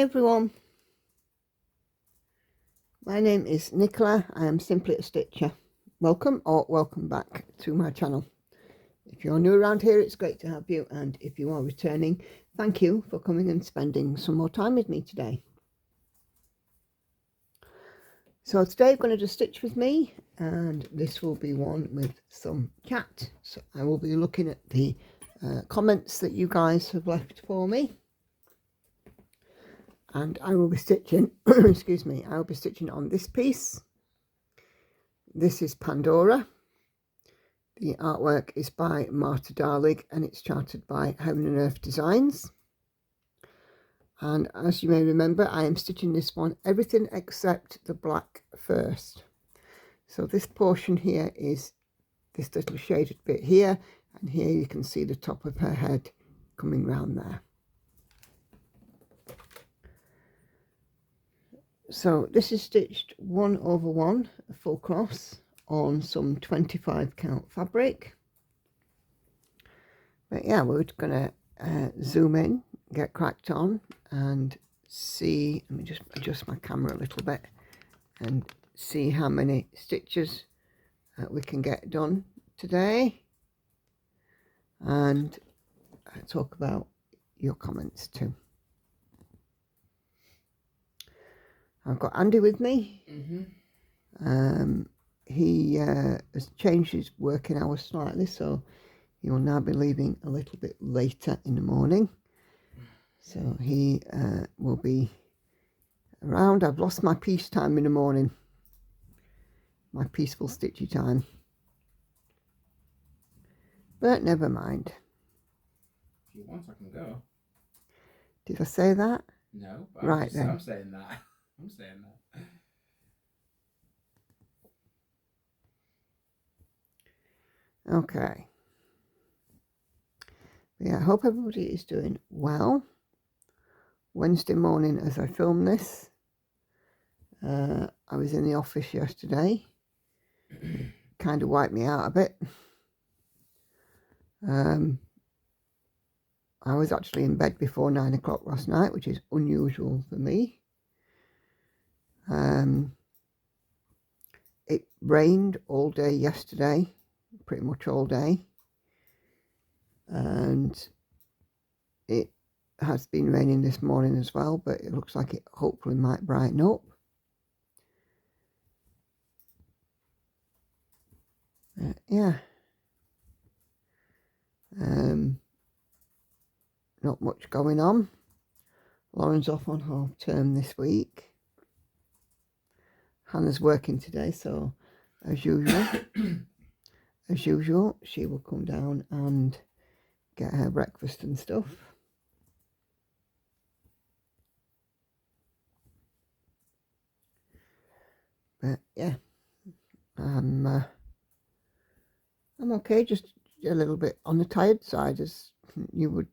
everyone, my name is Nicola. I am simply a stitcher. Welcome or welcome back to my channel. If you're new around here, it's great to have you, and if you are returning, thank you for coming and spending some more time with me today. So today I'm going to do stitch with me, and this will be one with some chat. So I will be looking at the comments that you guys have left for me. And I will be stitching, excuse me, I will be stitching on this piece. This is Pandora. The artwork is by Marta Dahlig, and it's charted by Heaven and Earth Designs. And as you may remember, I am stitching this one, everything except the black first. So this portion here is this little shaded bit here, and here you can see the top of her head coming round there. So this is stitched 1/1, a full cross, on some 25 count fabric. But yeah, we're going to zoom in, get cracked on, and see. Let me just adjust my camera a little bit and see how many stitches we can get done today, and talk about your comments too. I've got Andy with me. He has changed his working hours slightly, so he will now be leaving a little bit later in the morning. So he will be around. I've lost my peace time in the morning, my peaceful stitchy time. But never mind. If you want, I can go. Did I say that? No, but right then. I'm saying that. I'm saying that. Okay. Yeah, I hope everybody is doing well. Wednesday morning as I film this. I was in the office yesterday. Kind of wiped me out a bit. I was actually in bed before 9 o'clock last night, which is unusual for me. It rained all day yesterday, pretty much all day, and it has been raining this morning as well, but it looks like it hopefully might brighten up. Yeah, not much going on. Lauren's off on half term this week. Hannah's working today, so as usual, she will come down and get her breakfast and stuff. But yeah, I'm okay, just a little bit on the tired side, as you would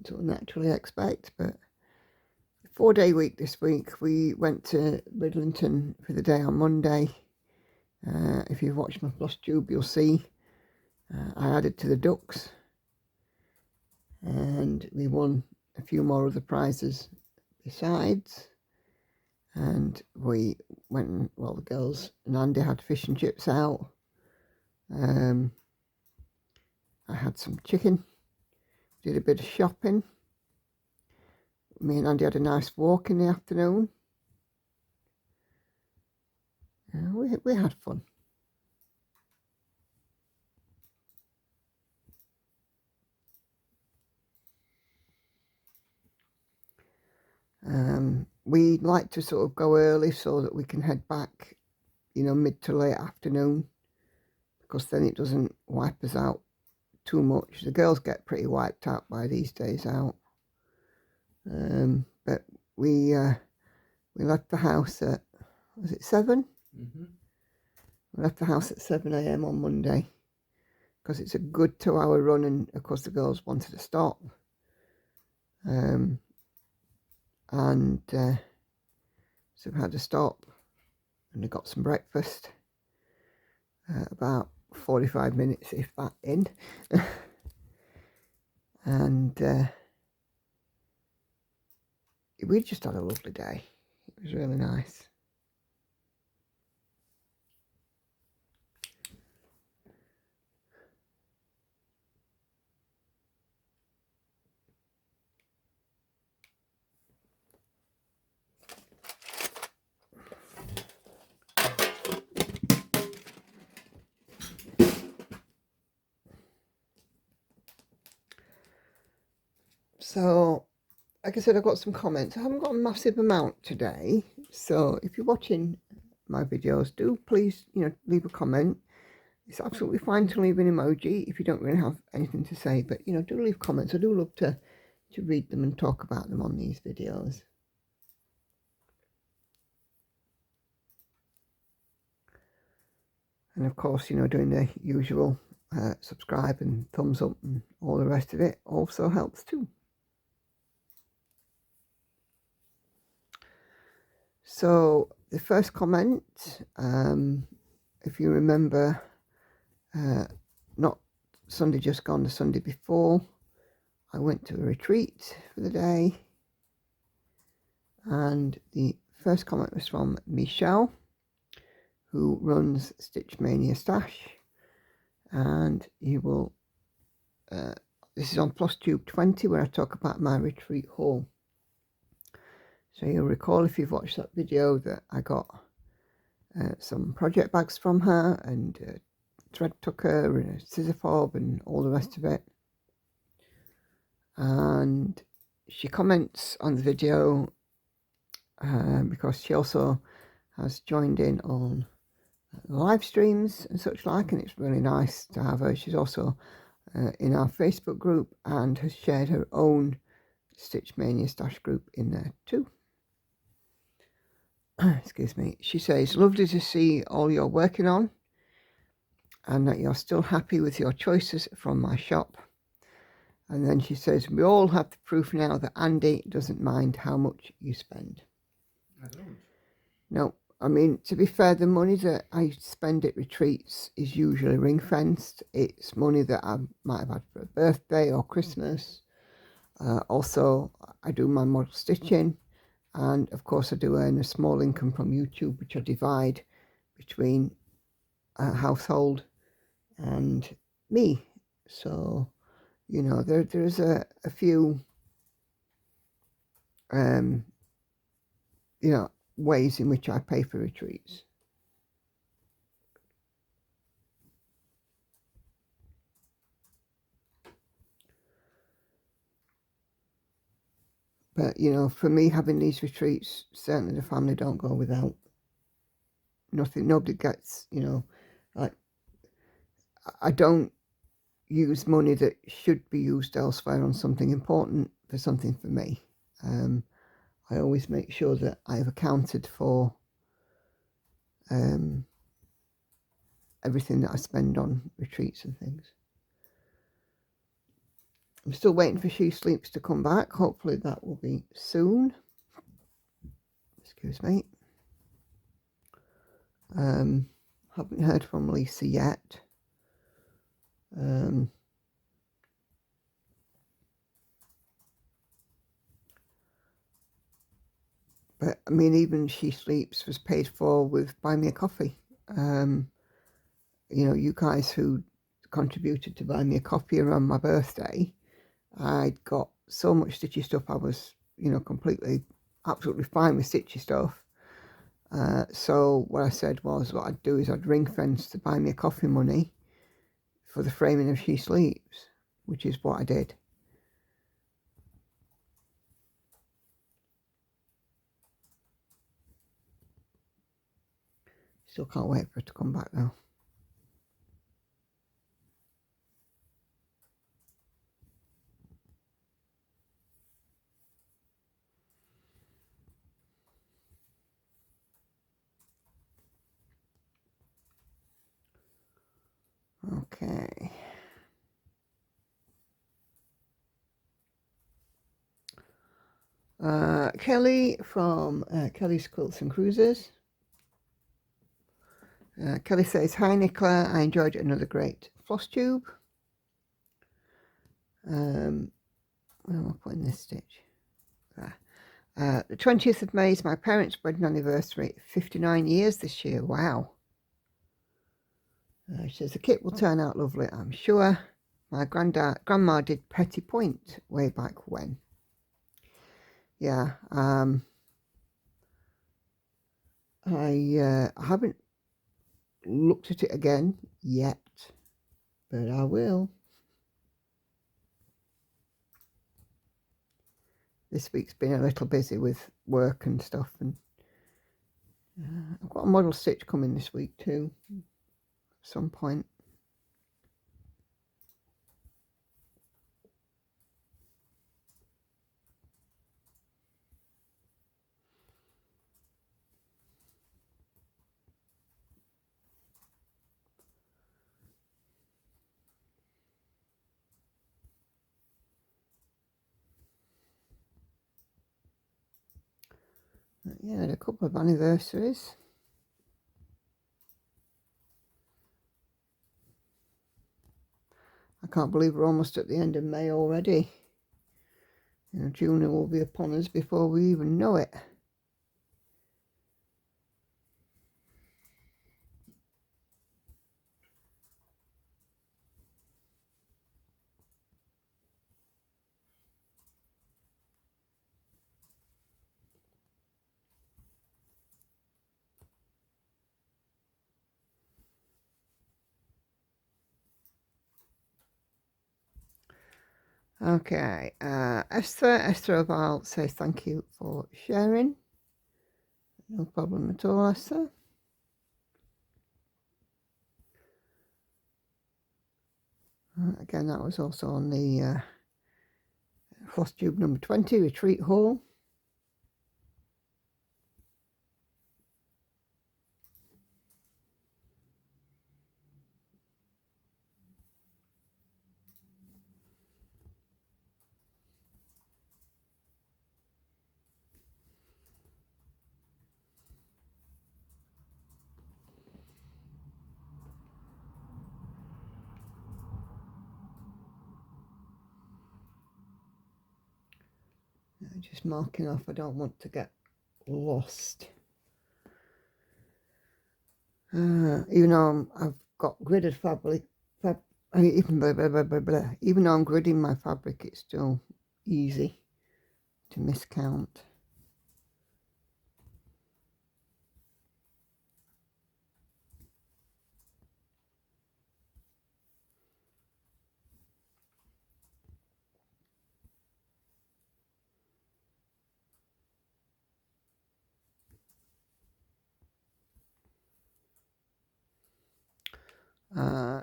sort of naturally expect. But 4-day week this week. We went to Bridlington for the day on Monday. If you've watched my Flosstube, you'll see I added to the ducks, and we won a few more other prizes besides. And we went, well, the girls and Andy had fish and chips out. I had some chicken, did a bit of shopping. Me and Andy had a nice walk in the afternoon. We had fun. We like to sort of go early so that we can head back, mid to late afternoon, because then it doesn't wipe us out too much. The girls get pretty wiped out by these days out. But we left the house at, was it 7? We left the house at 7 AM on Monday, because it's a good 2-hour run, and of course the girls wanted to stop. So we had to stop, and I got some breakfast, about 45 minutes if that in. And we just had a lovely day. It was really nice. So, like I said, I've got some comments. I haven't got a massive amount today. So if you're watching my videos, do please, leave a comment. It's absolutely fine to leave an emoji if you don't really have anything to say. But, do leave comments. I do love to read them and talk about them on these videos. And of course, doing the usual subscribe and thumbs up and all the rest of it also helps too. So the first comment, if you remember, not Sunday just gone, the Sunday before, I went to a retreat for the day. And the first comment was from Michelle, who runs Stitch Mania Stash. And you will, this is on Flosstube 20, where I talk about my retreat haul. So you'll recall, if you've watched that video, that I got some project bags from her, and a thread tucker and a scissor fob and all the rest of it. And she comments on the video because she also has joined in on live streams and such like, and it's really nice to have her. She's also in our Facebook group and has shared her own Stitch Mania Stash group in there too. Excuse me. She says, lovely to see all you're working on and that you're still happy with your choices from my shop. And then she says, we all have the proof now that Andy doesn't mind how much you spend. I don't. No, I mean, to be fair, the money that I spend at retreats is usually ring fenced. It's money that I might have had for a birthday or Christmas. Also, I do my model stitching. And of course, I do earn a small income from YouTube, which I divide between a household and me. So, there's a few, ways in which I pay for retreats. But, for me, having these retreats, certainly the family don't go without. Nobody gets, like, I don't use money that should be used elsewhere on something important for something for me. I always make sure that I've accounted for everything that I spend on retreats and things. I'm still waiting for She Sleeps to come back. Hopefully that will be soon. Excuse me. Haven't heard from Lisa yet. But I mean, even She Sleeps was paid for with Buy Me a Coffee. You guys who contributed to buy me a coffee around my birthday, I'd got so much stitchy stuff. I was, absolutely fine with stitchy stuff. So what I said was, what I'd do is I'd ring fence the Buy Me a Coffee money for the framing of She Sleeps, which is what I did. Still can't wait for it to come back though. Okay. Kelly from Kelly's Quilts and Cruises. Kelly says, hi Nicola, I enjoyed another great Flosstube. Where am I putting this stitch? The 20th of May is my parents' wedding anniversary. 59 years this year. Wow. She says the kit will turn out lovely, I'm sure. My grandma did Petty Point way back when. Yeah. I haven't looked at it again yet, but I will. This week's been a little busy with work and stuff, and I've got a model stitch coming this week too, at some point. Yeah, had a couple of anniversaries. I can't believe we're almost at the end of May already. You know, June will be upon us before we even know it. Okay, Esther Oval says thank you for sharing. No problem at all, Esther. Again, that was also on the Flosstube number 20 retreat haul. Just marking off, I don't want to get lost. Even though I've got gridded fabric, even though I'm gridding my fabric, it's still easy to miscount.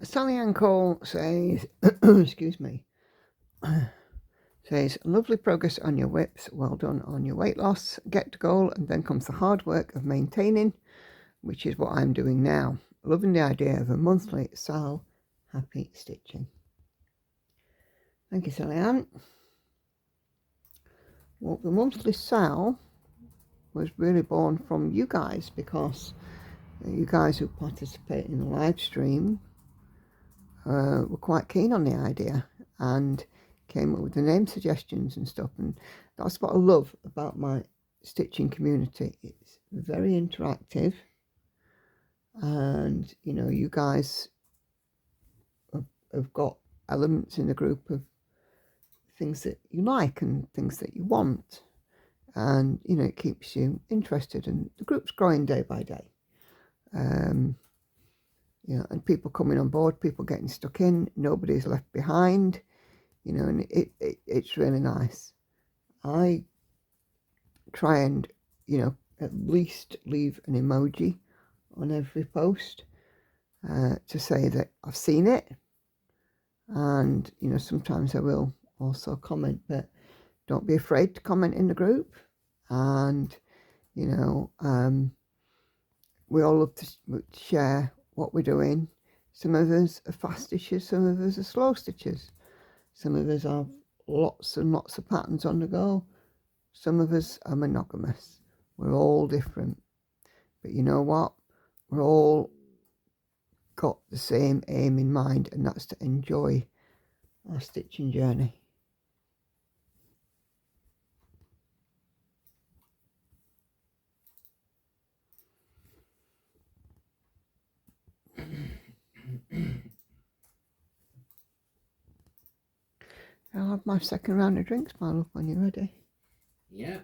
Sally Ann Cole says, excuse me, says, lovely progress on your whips, well done on your weight loss, get to goal, and then comes the hard work of maintaining, which is what I'm doing now. Loving the idea of a monthly Sal happy stitching. Thank you, Sally Ann. Well, the monthly Sal was really born from you guys, because you guys who participate in the live stream were quite keen on the idea and came up with the name suggestions and stuff, and that's what I love about my stitching community. It's very interactive, and you know, you guys have got elements in the group of things that you like and things that you want, and you know, it keeps you interested, and the group's growing day by day. You know, and people coming on board, people getting stuck in, nobody's left behind, you know, and it's really nice. I try and, you know, at least leave an emoji on every post to say that I've seen it, and you know, sometimes I will also comment, but don't be afraid to comment in the group. And you know, we all love to share what we're doing. Some of us are fast stitchers, some of us are slow stitchers, some of us have lots and lots of patterns on the go, some of us are monogamous. We're all different, but you know what, we're all got the same aim in mind, and that's to enjoy our stitching journey. have my second round of drinks, my love, when you're ready. Yeah.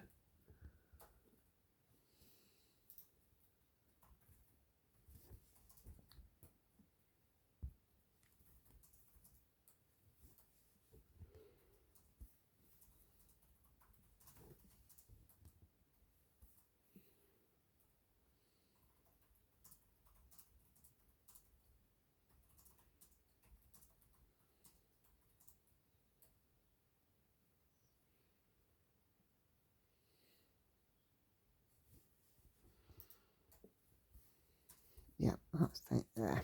Yeah, that's it there.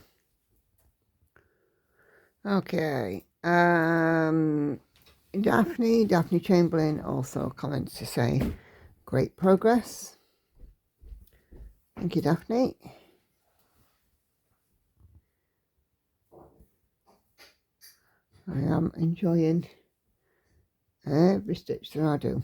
Okay. Daphne Chamberlain also comments to say, great progress. Thank you, Daphne. I am enjoying every stitch that I do.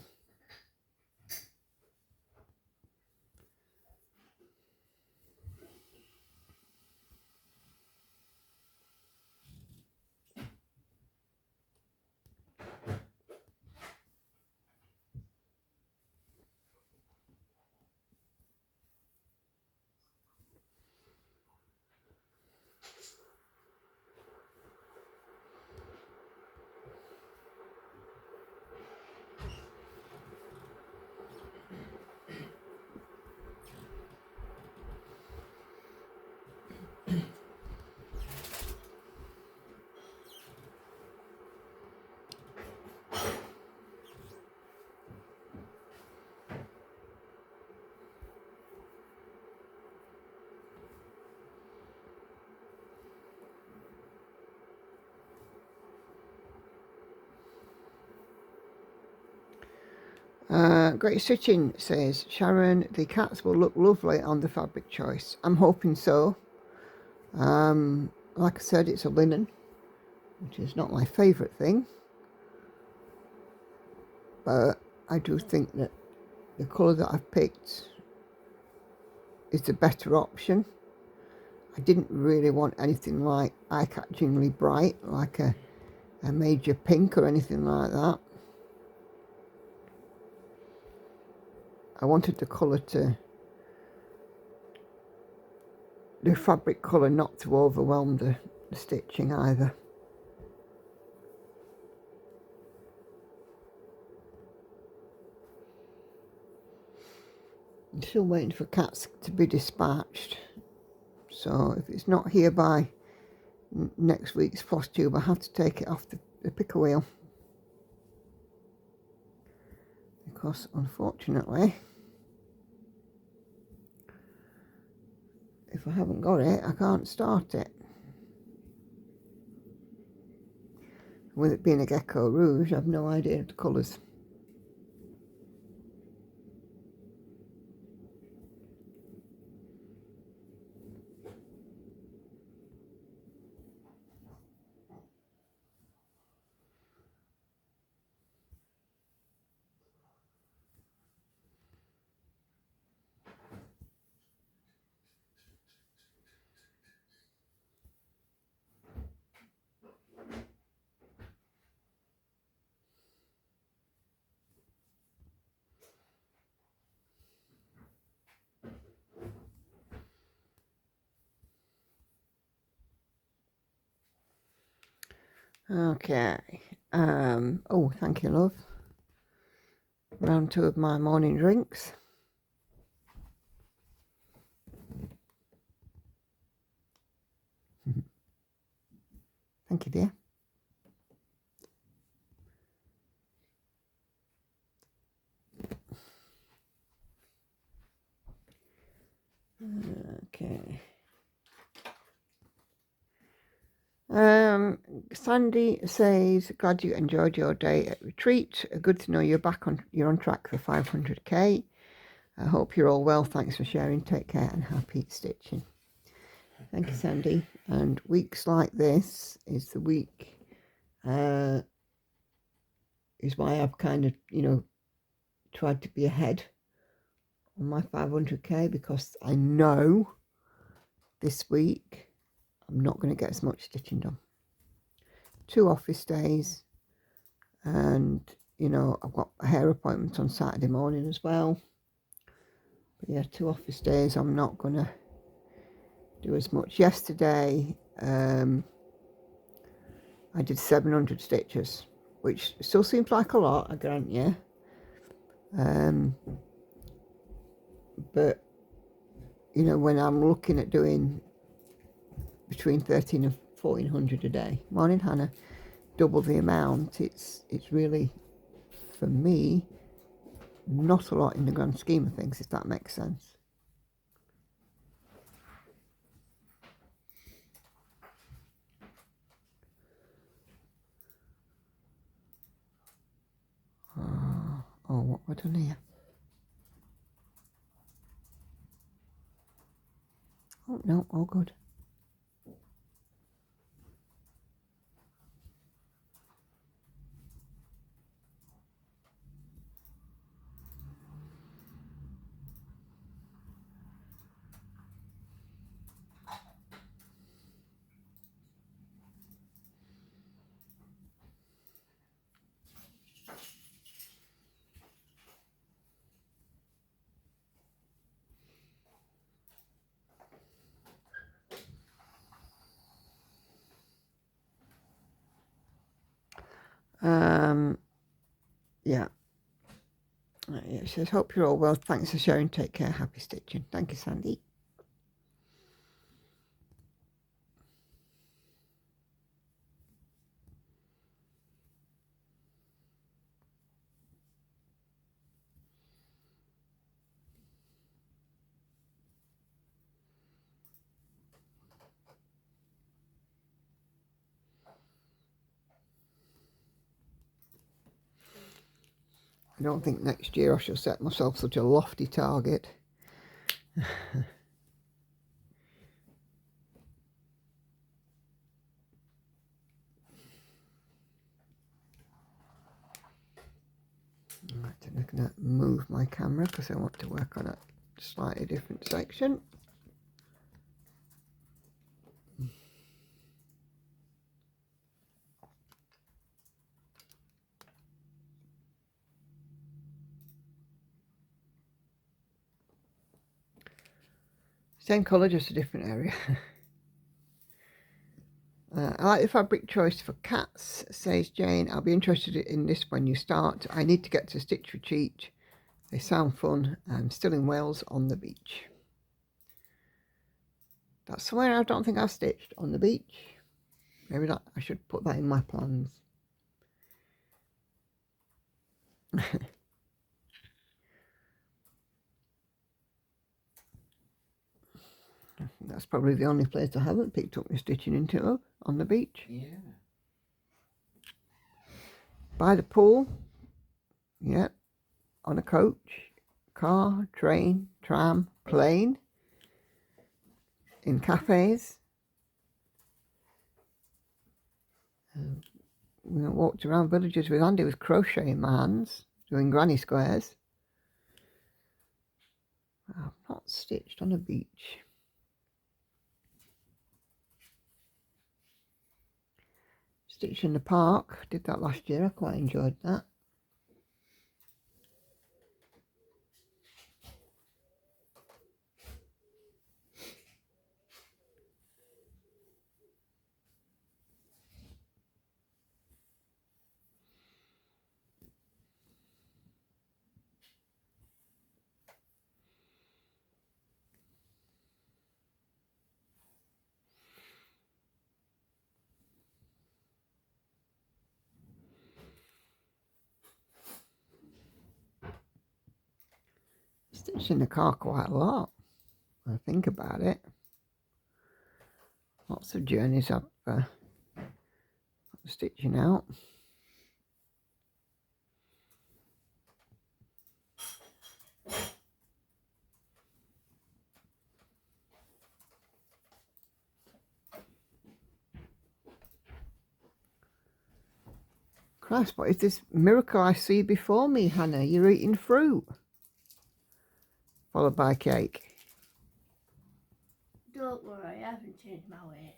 Great Stitching says, Sharon, the cats will look lovely on the fabric choice. I'm hoping so. Like I said, it's a linen, which is not my favourite thing. But I do think that the colour that I've picked is the better option. I didn't really want anything like eye-catchingly bright, like a major pink or anything like that. I wanted the colour to, the fabric colour not to overwhelm the stitching either. I'm still waiting for cats to be dispatched, so if it's not here by next week's Flosstube, I have to take it off the picker wheel, because unfortunately, if I haven't got it, I can't start it. With it being a Geckorouge, I have no idea of the colours. Okay. Oh, thank you, love. Round 2 of my morning drinks. Thank you, dear. Okay. Sandy says, glad you enjoyed your day at retreat. Good to know you're on track for 500k. I hope you're all well. Thanks for sharing. Take care and happy stitching. Thank you, Sandy. And weeks like this is the week, is why I've kind of, tried to be ahead on my 500k, because I know this week I'm not going to get as much stitching done. 2 office days, and you know, I've got a hair appointment on Saturday morning as well. But yeah, 2 office days. I'm not gonna do as much. Yesterday I did 700 stitches, which still seems like a lot, I grant you. But you know, when I'm looking at doing between 13 and 1400 a day, morning Hannah, double the amount, it's really, for me, not a lot in the grand scheme of things, if that makes sense. Oh, what have I done here? Oh no, all good. Yeah. Yeah, it says, hope you're all well. Thanks for sharing. Take care. Happy stitching. Thank you, Sandy. I don't think next year I shall set myself such a lofty target. Right, I'm going to move my camera because I want to work on a slightly different section. Same colour, just a different area. I like the fabric choice for cats, says Jane. I'll be interested in this when you start. I need to get to Stitch Retreat. They sound fun. I'm still in Wales on the beach. That's somewhere I don't think I've stitched, on the beach. Maybe that, I should put that in my plans. That's probably the only place I haven't picked up my stitching into, on the beach. Yeah. By the pool. Yeah. On a coach, car, train, tram, plane. In cafes. We walked around villages with Andy with crochet in my hands, doing granny squares. I've not stitched on a beach. Stitched in the park, did that last year, I quite enjoyed that. Stitched in the car quite a lot, when I think about it. Lots of journeys up stitching out. Christ, what is this miracle I see before me, Hannah? You're eating fruit. Followed by cake. Don't worry, I haven't changed my ways.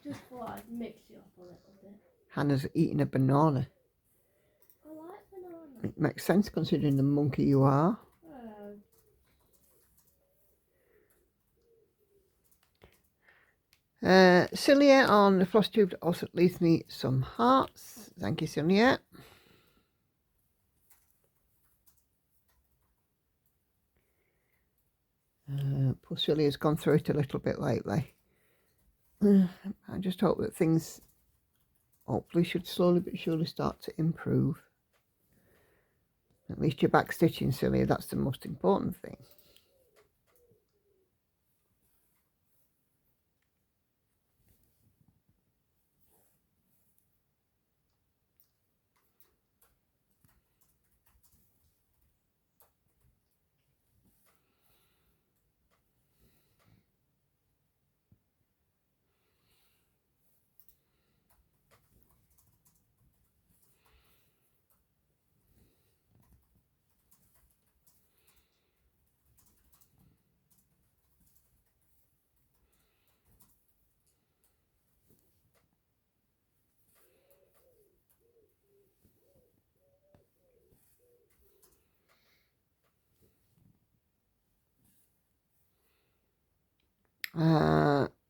Just thought I'd mix it up a little bit. Hannah's eating a banana. I like banana. It makes sense considering the monkey you are. Celia on the Flosstube also leaves me some hearts. Thank you, Celia. Poor Celia's gone through it a little bit lately. I just hope that things hopefully should slowly but surely start to improve. At least you're back stitching, Celia. That's the most important thing.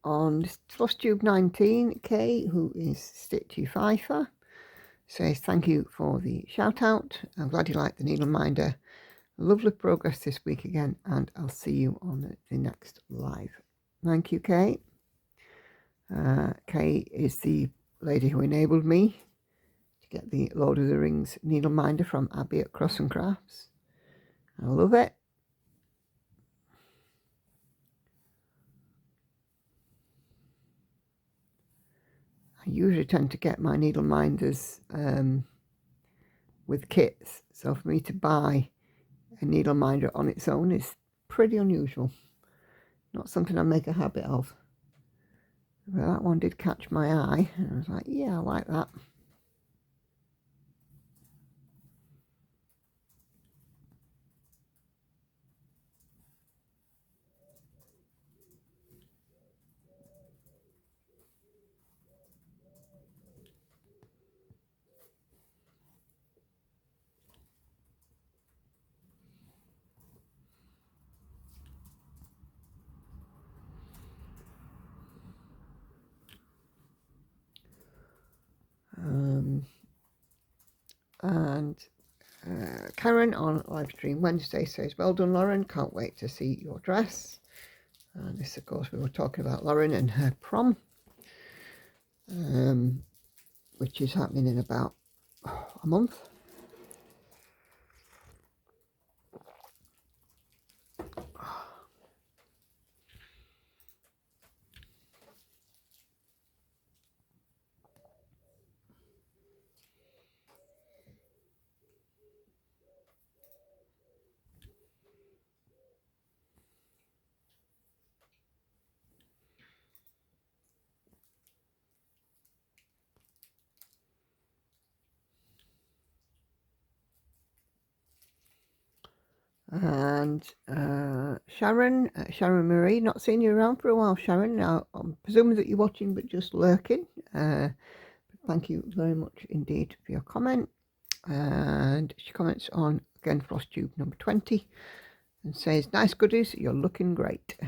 On Flosstube 19, Kay, who is Stitchy Pfeiffer, says thank you for the shout out. I'm glad you liked the needle minder. Lovely progress this week again, and I'll see you on the next live. Thank you, Kay. Kay is the lady who enabled me to get the Lord of the Rings needle minder from Abby at Tilton Crafts. I love it. I usually tend to get my needle minders with kits, so for me to buy a needle minder on its own is pretty unusual. Not something I make a habit of. But that one did catch my eye, and I was like, yeah, I like that. Karen on live stream Wednesday says, well done, Lauren, can't wait to see your dress. And this, of course, we were talking about Lauren and her prom, which is happening in about a month. And Sharon Marie, not seen you around for a while, Sharon. Now, I'm presuming that you're watching but just lurking. Thank you very much indeed for your comment. And she comments on, again, Flosstube number 20 and says, nice goodies, you're looking great.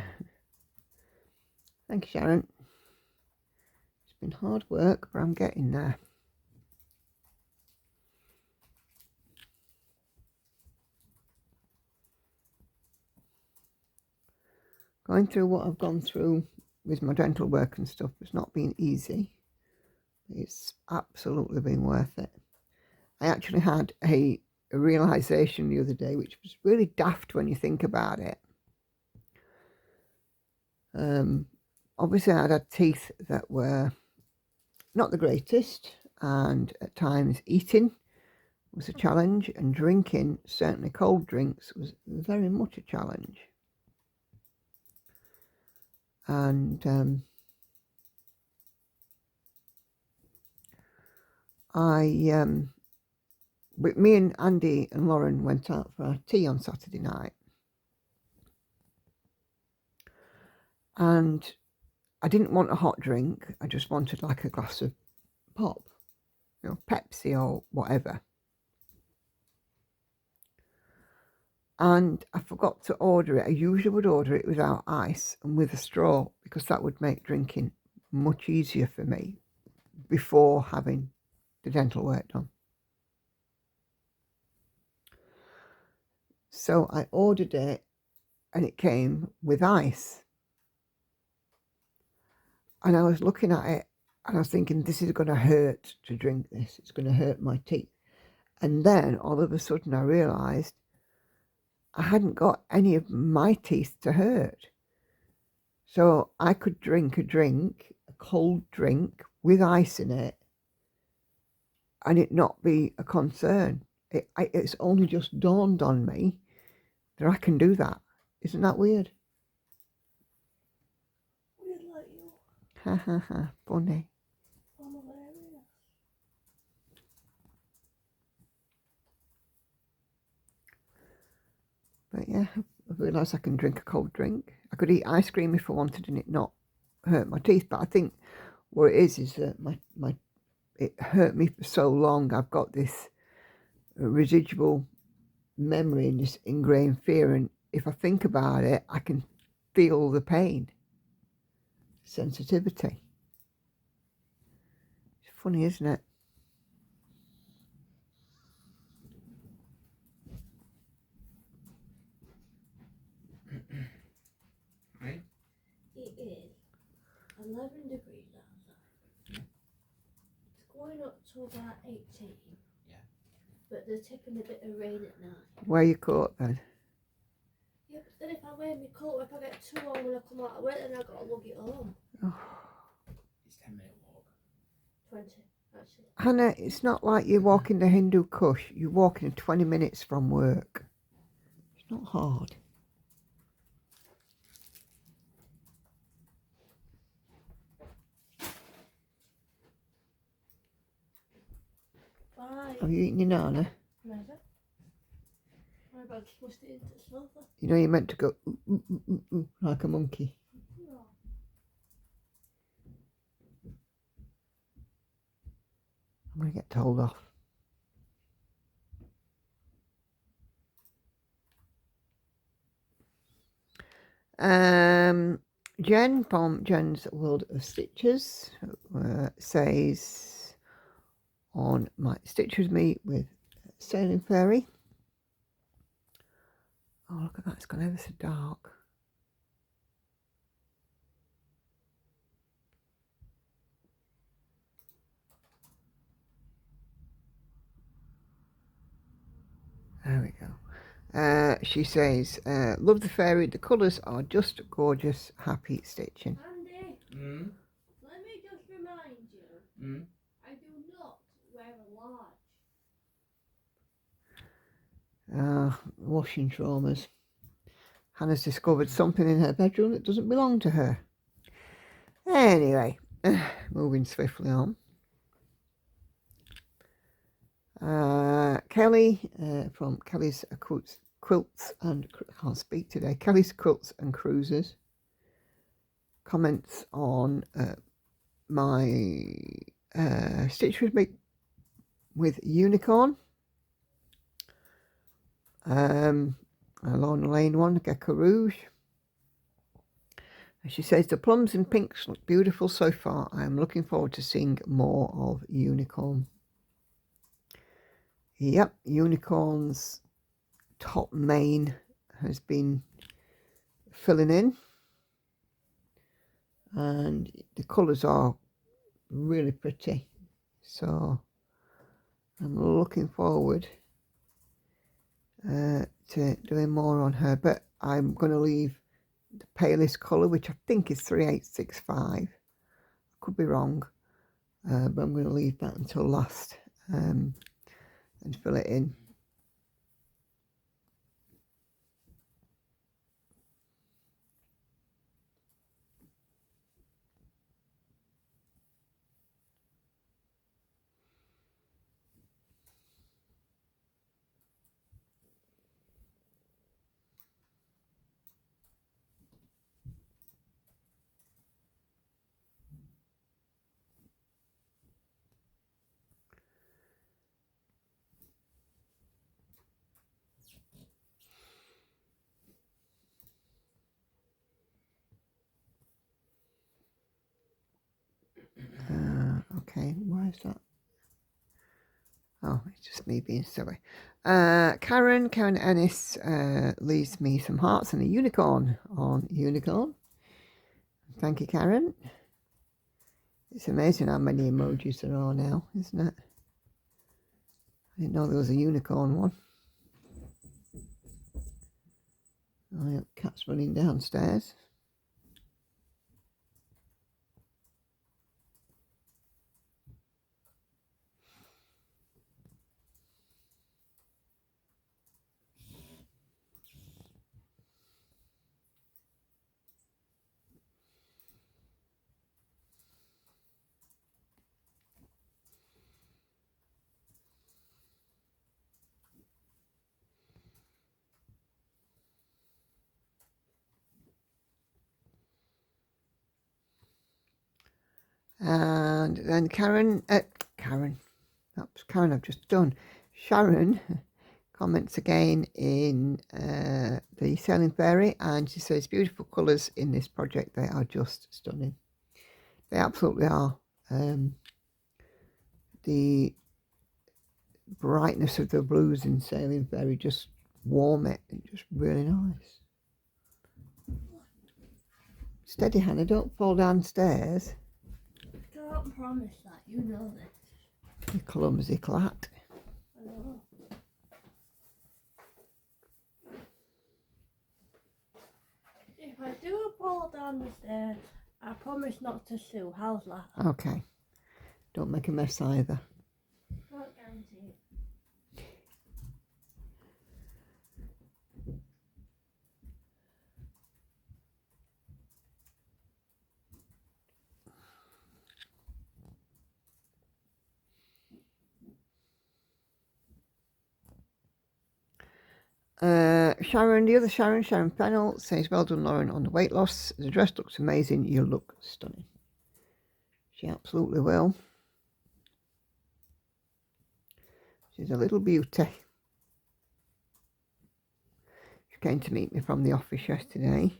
Thank you, Sharon. It's been hard work, but I'm getting there. Going through what I've gone through with my dental work and stuff has not been easy. It's absolutely been worth it. I actually had a realization the other day, which was really daft when you think about it. Obviously, I had teeth that were not the greatest, and at times eating was a challenge, and drinking, certainly cold drinks, was very much a challenge. And me and Andy and Lauren went out for our tea on Saturday night, and I didn't want a hot drink. I just wanted like a glass of pop, you know, Pepsi or whatever. and I forgot to order it. I usually would order it without ice and with a straw, because that would make drinking much easier for me before having the dental work done. So I ordered it and it came with ice. And I was looking at it and I was thinking, this is going to hurt to drink this. It's going to hurt my teeth. And then all of a sudden I realised I hadn't got any of my teeth to hurt. So I could drink a cold drink with ice in it, and it not be a concern. It's only just dawned on me that I can do that. Isn't that weird? Weird like you. Ha ha ha, funny. I'm hilarious. But yeah, I realised I can drink a cold drink. I could eat ice cream if I wanted and it not hurt my teeth. But I think what it is that it hurt me for so long. I've got this residual memory and this ingrained fear. And if I think about it, I can feel the pain, sensitivity. It's funny, isn't it? Right? It is 11 degrees outside. It's going up to about 18. Yeah. But they're tipping a bit of rain at night. Where you caught then? Yeah, but then if I wear my coat, if I get too warm when I come out of work, then I've got to lug it home. Oh. It's 10-minute walk. 20, actually. Hannah, it's not like you're walking the Hindu Kush. You're walking 20 minutes from work. It's not hard. Bye. Have you eaten your nana? Never. My bag smushed it into the sofa. You know you're meant to go ooh, ooh, ooh, ooh, ooh, like a monkey. No. I'm going to get told off. Jen from Jen's World of Stitches says on my Stitch With Me with Sailing Fairy. Oh, look at that, it's gone ever so dark. There we go. She says, love the fairy, the colours are just gorgeous, happy stitching. Andy, Mm. let me just remind you, Mm. I do not wear a large. Washing traumas. Hannah's discovered something in her bedroom that doesn't belong to her. Anyway, moving swiftly on. Kelly from Kelly's Quilts and I can't speak today. Kelly's Quilts and Cruises comments on my Stitch With Me with Unicorn. A Lorna Laine one, Geckorouge. She says the plums and pinks look beautiful so far. I am looking forward to seeing more of Unicorn. Yep, Unicorn's top mane has been filling in, and the colours are really pretty. So I'm looking forward to doing more on her, but I'm going to leave the palest colour, which I think is 3865. I could be wrong, but I'm going to leave that until last and fill it in. Okay, why is that? Oh, it's just me being silly. Karen Ennis leaves me some hearts and a unicorn on unicorn. Thank you, Karen. It's amazing how many emojis there are now, isn't it? I didn't know there was a unicorn one. Oh, yeah, cat's running downstairs. And then Karen, that's Karen I've just done. Sharon comments again in the Sailing Fairy, and she says, beautiful colours in this project, they are just stunning. They absolutely are. The brightness of the blues in Sailing Fairy just warm it, and just really nice. Steady, Hannah, don't fall downstairs. I can't promise that, you know this. You clumsy clat. I know. If I do fall down the stairs, I promise not to sue. How's that? Okay. Don't make a mess either. Can't guarantee it. Sharon, the other Sharon Fennell says, well done, Lauren, on the weight loss. The dress looks amazing. You look stunning. She absolutely will. She's a little beauty. She came to meet me from the office yesterday.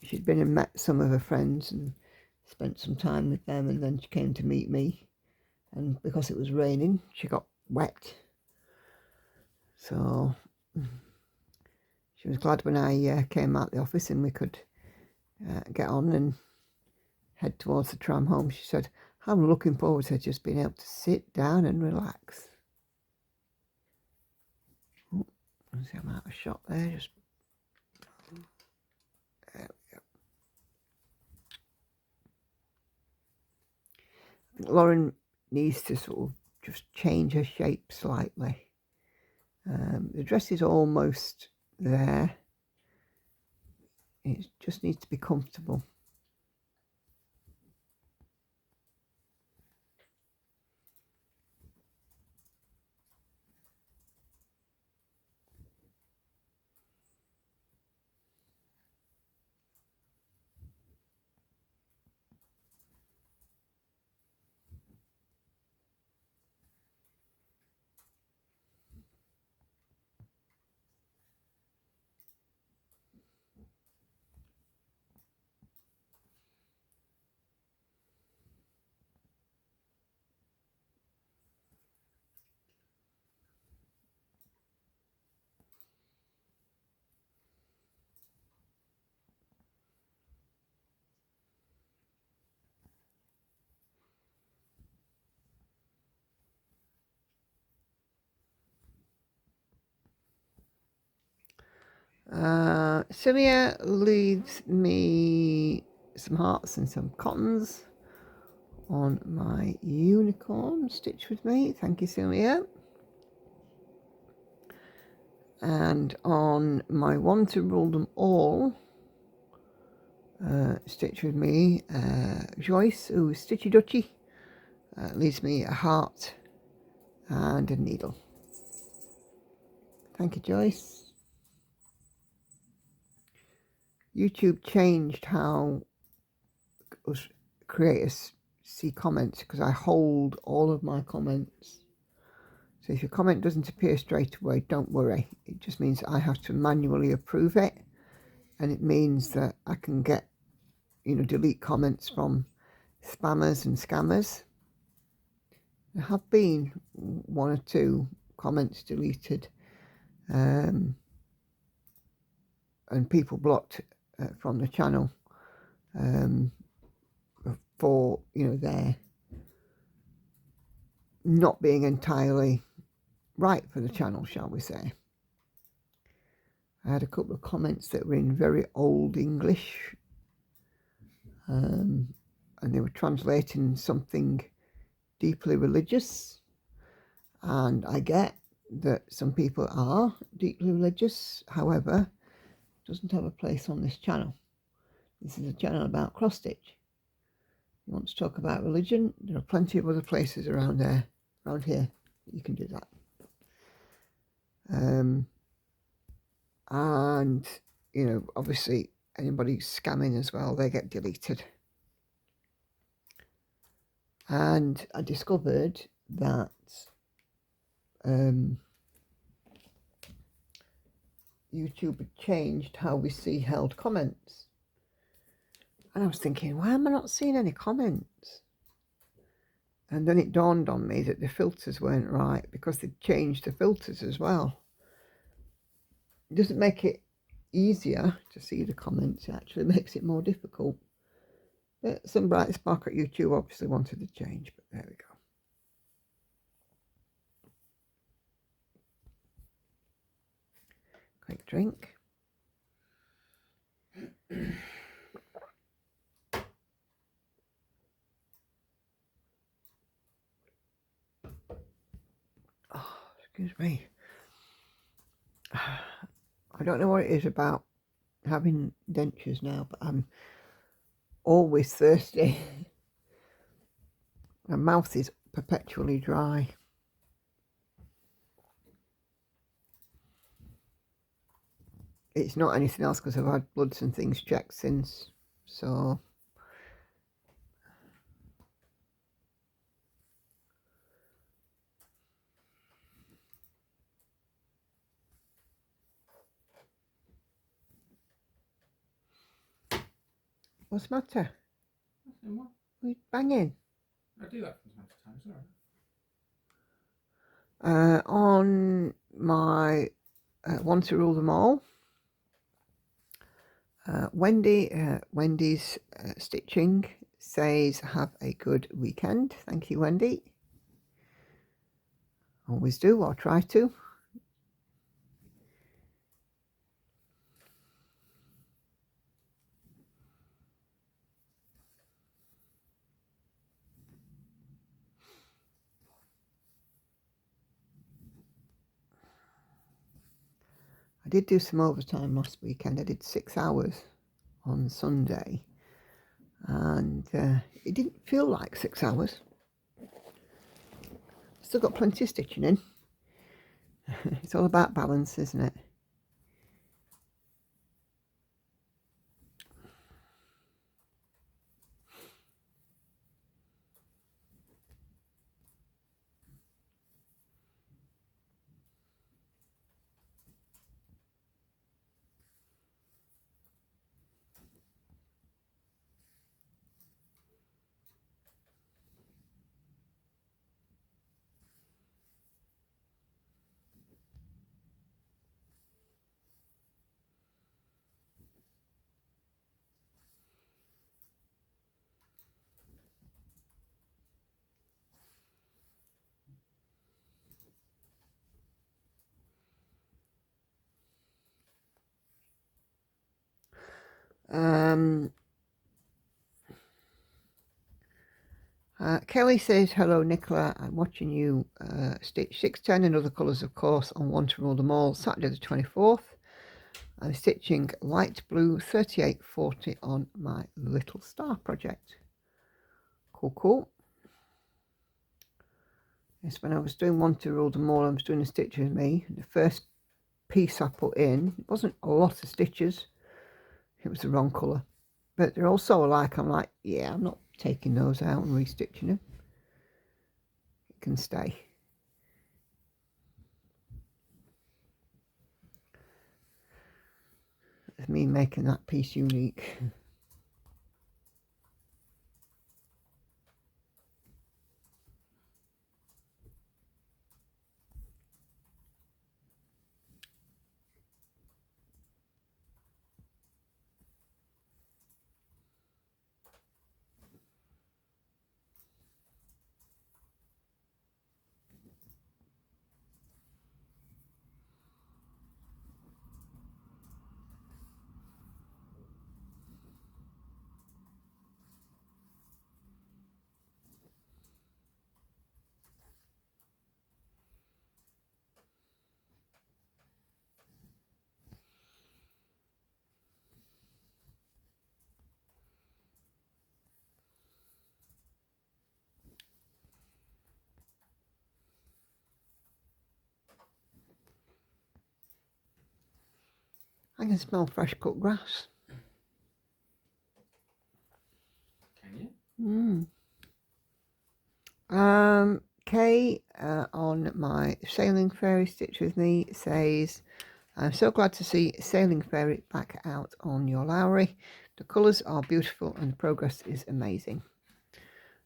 She'd been and met some of her friends and spent some time with them, and then she came to meet me. And because it was raining, she got wet. So she was glad when I came out the office and we could get on and head towards the tram home. She said, I'm looking forward to just being able to sit down and relax. Oh, see, I'm out of shot there. Just there we go. I think Lauren needs to sort of just change her shape slightly. The dress is almost there. It just needs to be comfortable. Sylvia leaves me some hearts and some cottons on my unicorn stitch with me. Thank you, Sylvia. And on my one to rule them all stitch with me, Joyce, who's Stitchy Dutchy, leaves me a heart and a needle. Thank you, Joyce. YouTube changed how us creators see comments because I hold all of my comments. So if your comment doesn't appear straight away, don't worry. It just means I have to manually approve it, and it means that I can get, delete comments from spammers and scammers. There have been one or two comments deleted and people blocked from the channel for, you know, their not being entirely right for the channel, shall we say. I had a couple of comments that were in very old English, and they were translating something deeply religious, and I get that some people are deeply religious, however, it doesn't have a place on this channel. This is a channel about cross stitch. You want to talk about religion, there are plenty of other places around here you can do that. And you know, obviously anybody scamming as well, they get deleted. And I discovered that YouTube had changed how we see held comments, and I was thinking, why am I not seeing any comments? And then it dawned on me that the filters weren't right, because they'd changed the filters as well. It doesn't make it easier to see the comments, it actually makes it more difficult. But some bright spark at YouTube obviously wanted to change, but there we go. Quick drink. Oh, excuse me. I don't know what it is about having dentures now, but I'm always thirsty. My mouth is perpetually dry. It's not anything else because I've had bloods and things checked since, so what's the matter? Nothing, what? Are you banging? I do that from time to time, sorry. On my Want to Rule Them All, Wendy's Stitching says, have a good weekend. Thank you, Wendy. Always do, or try to. I did do some overtime last weekend. I did 6 hours on Sunday, and it didn't feel like 6 hours. Still got plenty of stitching in. It's all about balance, isn't it? Kelly says, hello Nicola, I'm watching you stitch 610 in other colours of course on Want to Rule Them All Saturday the 24th. I'm stitching light blue 3840 on my little star project. Cool. Yes, when I was doing Want to Rule Them All, I was doing a stitch with me. The first piece I put in, it wasn't a lot of stitches, it was the wrong colour, but they're all so alike. I'm like, yeah, I'm not taking those out and restitching them. It can stay. It's me making that piece unique. I can smell fresh cut grass. Can you? Kay on my Sailing Fairy Stitch With Me says, I'm so glad to see Sailing Fairy back out on your Lowry. The colours are beautiful and the progress is amazing.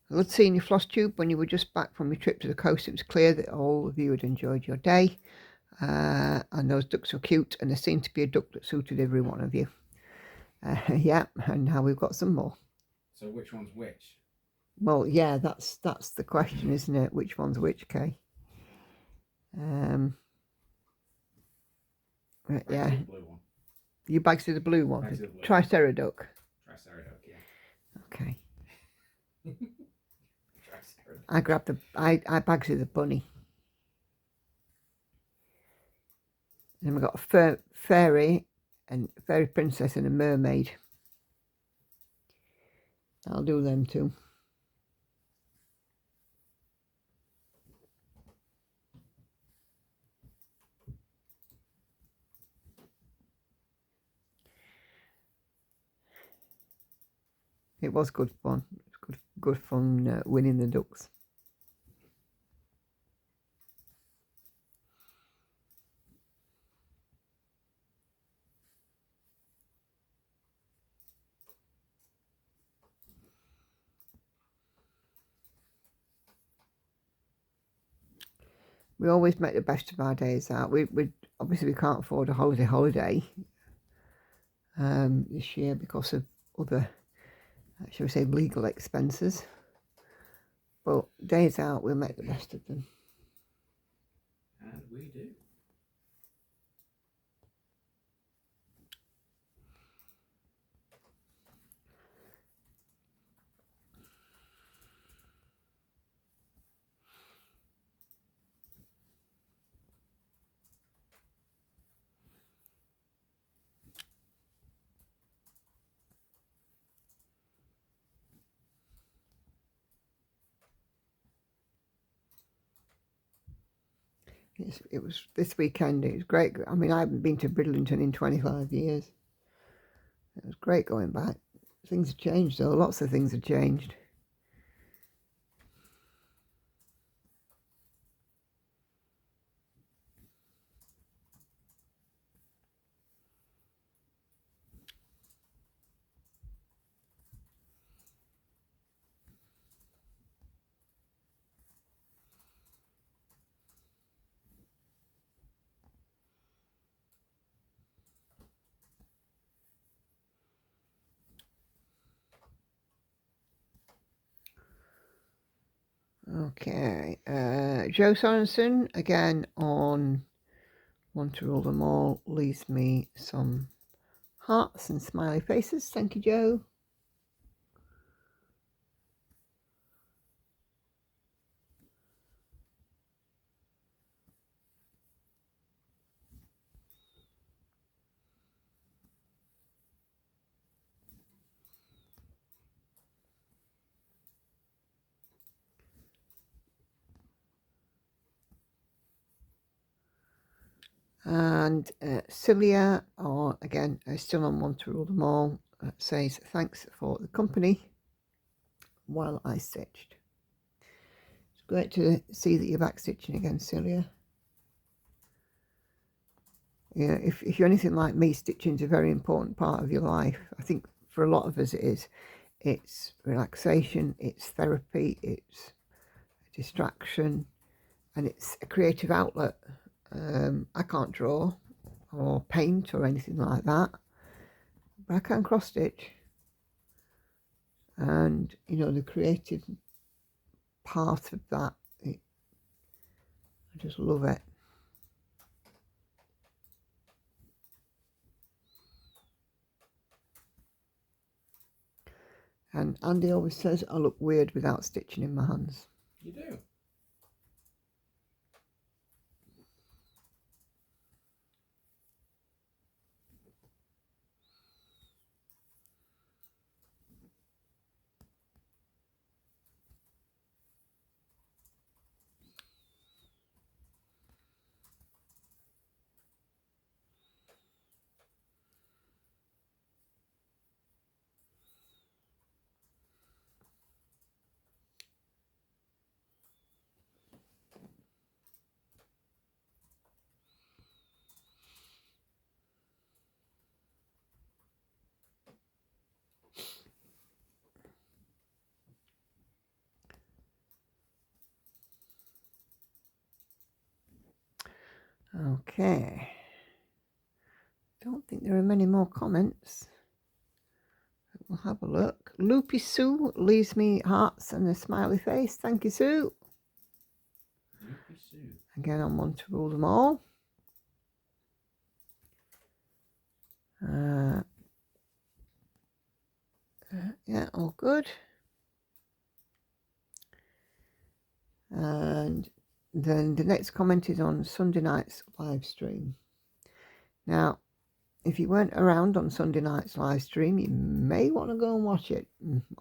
I loved seeing your Flosstube when you were just back from your trip to the coast. It was clear that all of you had enjoyed your day. And those ducks were cute, and there seemed to be a duck that suited every one of you. Yeah, and now we've got some more. So which one's which? Well, yeah, that's the question, isn't it? Which one's which, Kay? Right, yeah. The blue one. You bags to the blue one. Bags to the blue. Triceratops. Triceratops, yeah. Okay. Triceratops. I grabbed the I bags to the bunny. And we've got a fairy and fairy princess and a mermaid. I'll do them too. It was good fun. It was good fun winning the ducks. We always make the best of our days out. We obviously we can't afford a holiday this year because of other, shall we say, legal expenses. But days out, we'll make the best of them. And we do. It was this weekend. It was great. I mean, I haven't been to Bridlington in 25 years. It was great going back. Things have changed, though. Lots of things have changed. Okay, Joe Sorensen again on Want to Rule Them All leaves me some hearts and smiley faces. Thank you, Joe. And Celia, or again, still on Want to Rule Them All, says thanks for the company while I stitched. It's great to see that you're back stitching again, Celia. Yeah, if you're anything like me, stitching is a very important part of your life. I think for a lot of us it is. It's relaxation, it's therapy, it's a distraction, and it's a creative outlet. I can't draw or paint or anything like that, but I can cross stitch, and you know, the creative part of that, I just love it. And Andy always says I look weird without stitching in my hands. You do. Okay. Don't think there are many more comments. We'll have a look. Loopy Sue leaves me hearts and a smiley face. Thank you, Sue. Loopy Sue. Again, I'm one to rule them all. Yeah, all good. And then the next comment is on Sunday night's live stream. Now, if you weren't around on Sunday night's live stream, you may want to go and watch it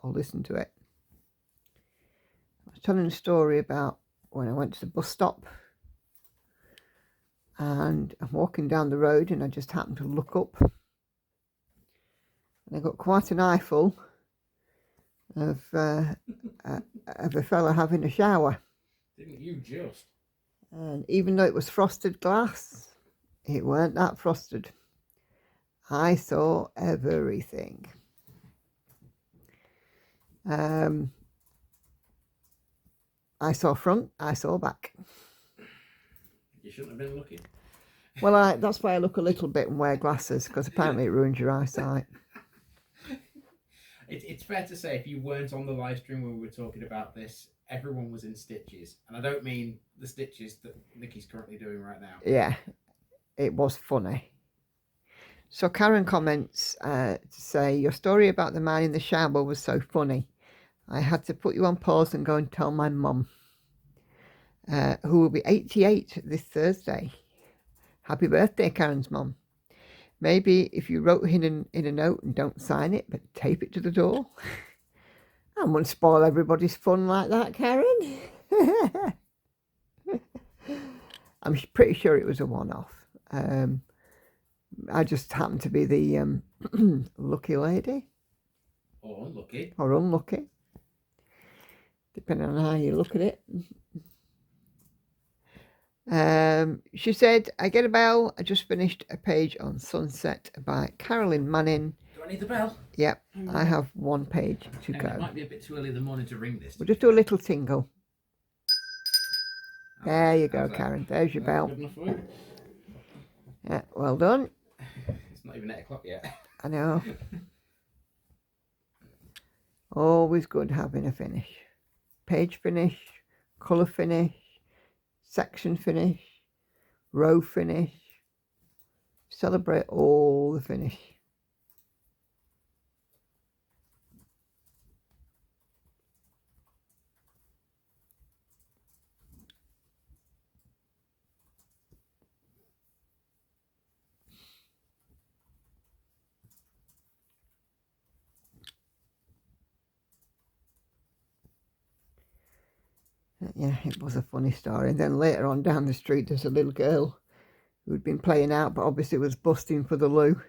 or listen to it. I was telling a story about when I went to the bus stop and I'm walking down the road and I just happened to look up and I got quite an eyeful of a fella having a shower. Didn't you just? And even though it was frosted glass, it weren't that frosted. I saw everything. I saw front, I saw back. You shouldn't have been looking. Well, that's why I look a little bit and wear glasses, because apparently it ruins your eyesight. It's fair to say if you weren't on the live stream when we were talking about this, everyone was in stitches. And I don't mean the stitches that Nikki's currently doing right now. Yeah, it was funny. So Karen comments to say, your story about the man in the shower was so funny. I had to put you on pause and go and tell my mum, who will be 88 this Thursday. Happy birthday, Karen's mum. Maybe if you wrote in a note and don't sign it, but tape it to the door. I wouldn't spoil everybody's fun like that, Karen. I'm pretty sure it was a one-off. I just happened to be the lucky lady. Or unlucky. Or unlucky. Depending on how you look at it. She said, I get a bell. I just finished a page on Sunset by Carolyn Manning. Do I need the bell? Yep, I have one page to go. It might be a bit too early in the morning to ring this. We'll just do a little tingle. There you go, Karen. There's your bell. Good enough for you? Yeah, well done. It's not even 8 o'clock yet. I know. Always good having a finish. Page finish, colour finish, section finish, row finish. Celebrate all the finish. Yeah, it was a funny story. And then later on down the street, there's a little girl who'd been playing out, but obviously was busting for the loo.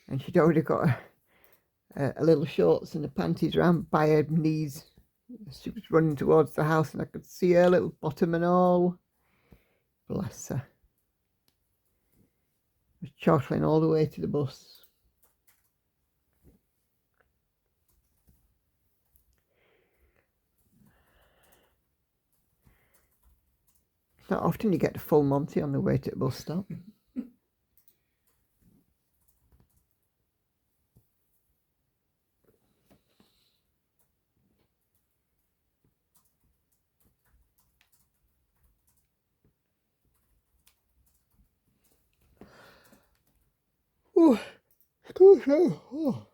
And she'd already got a little shorts and the panties round by her knees. She was running towards the house and I could see her little bottom and all. Bless her. Was chortling all the way to the bus. Not often you get a full Monty on the way to the bus stop. Oh, excuse me. Oh.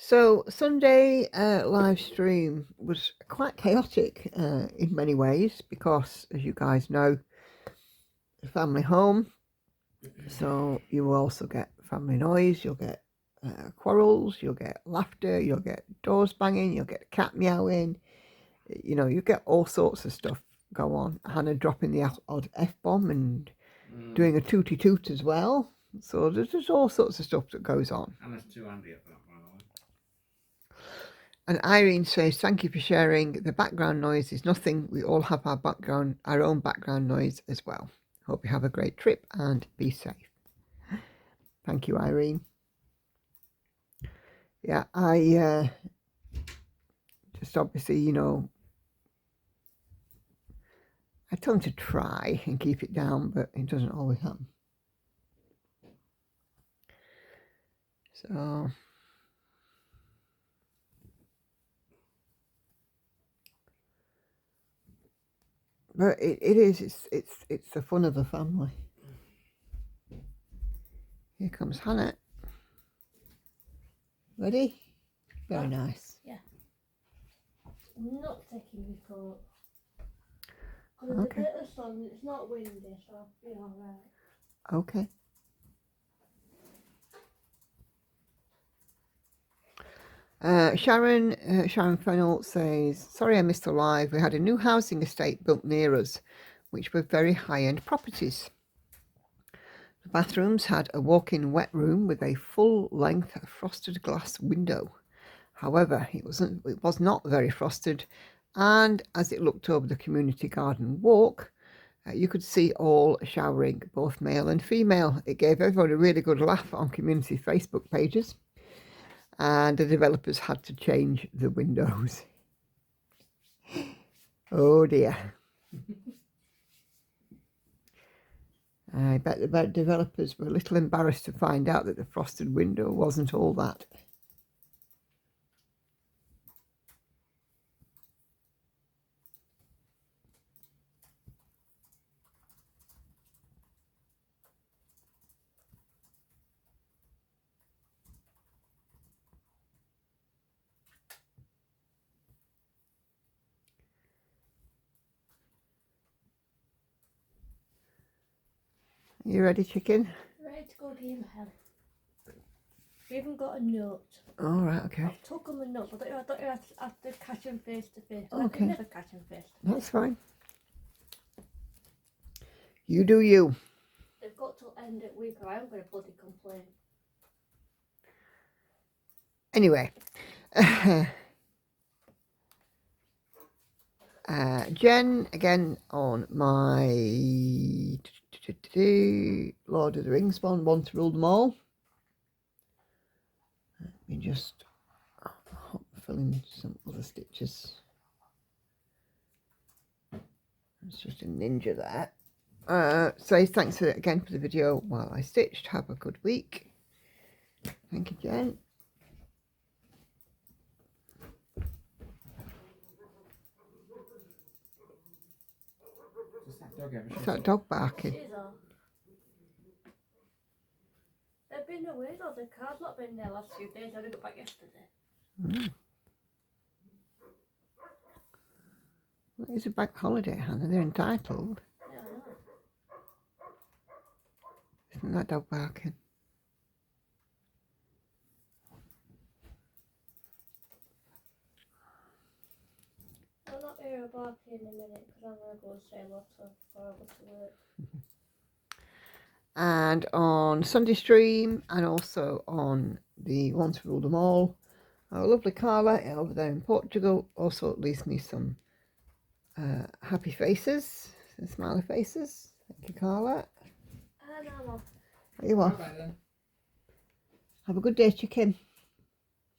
So Sunday live stream was quite chaotic in many ways because, as you guys know, family home. So you will also get family noise. You'll get quarrels. You'll get laughter. You'll get doors banging. You'll get a cat meowing. You know, you get all sorts of stuff go on. Hannah dropping the odd F-bomb and doing a tooty toot as well. So there's just all sorts of stuff that goes on. Hannah's too handy at that, by the way. And Irene says, thank you for sharing. The background noise is nothing. We all have our own background noise as well. Hope you have a great trip and be safe. Thank you, Irene. Yeah, I just obviously, you know, I tell them to try and keep it down, but it doesn't always happen. So, but it's the fun of the family. Here comes Hannah. Ready? Very nice. Yeah. I'm not taking your coat. Okay. There's a bit of sun, it's not windy, so I'll be alright. Okay. Sharon Fennell says, sorry I missed the live. We had a new housing estate built near us, which were very high-end properties. The bathrooms had a walk-in wet room with a full-length frosted glass window. However, it was not very frosted, and as it looked over the community garden walk, you could see all showering, both male and female. It gave everyone a really good laugh on community Facebook pages, and the developers had to change the windows. Oh dear. I bet the developers were a little embarrassed to find out that the frosted window wasn't all that. You ready, chicken? Ready to go give him hell. We even got a note. All right, okay. I've took him a note, but I don't have to catch him face to face. I Okay. can never catch him face to face. That's fine. You do you. They've got till end of week or I'm going to bloody complain. Anyway. Jen, again, on my Lord of the Rings one to rule them all. Let me just fill in some other stitches. It's just a ninja there. So thanks again for the video while I stitched. Have a good week. Thank you, Jen. Is that dog barking? It is all. They've been away though, the car's not been there last few days. I only got back yesterday. Mm. Well, it's a bank holiday, Hannah. They're entitled. Yeah, I know. Isn't that dog barking? I'll not hear a barking in a minute because I'm going to go and say lots before I go to work. And on Sunday stream, and also on the One to Rule Them All, our lovely Carla over there in Portugal also leaves me some happy faces, some smiley faces. Thank you, Carla. And I'm off. There you are. Bye then. Have a good day, chicken.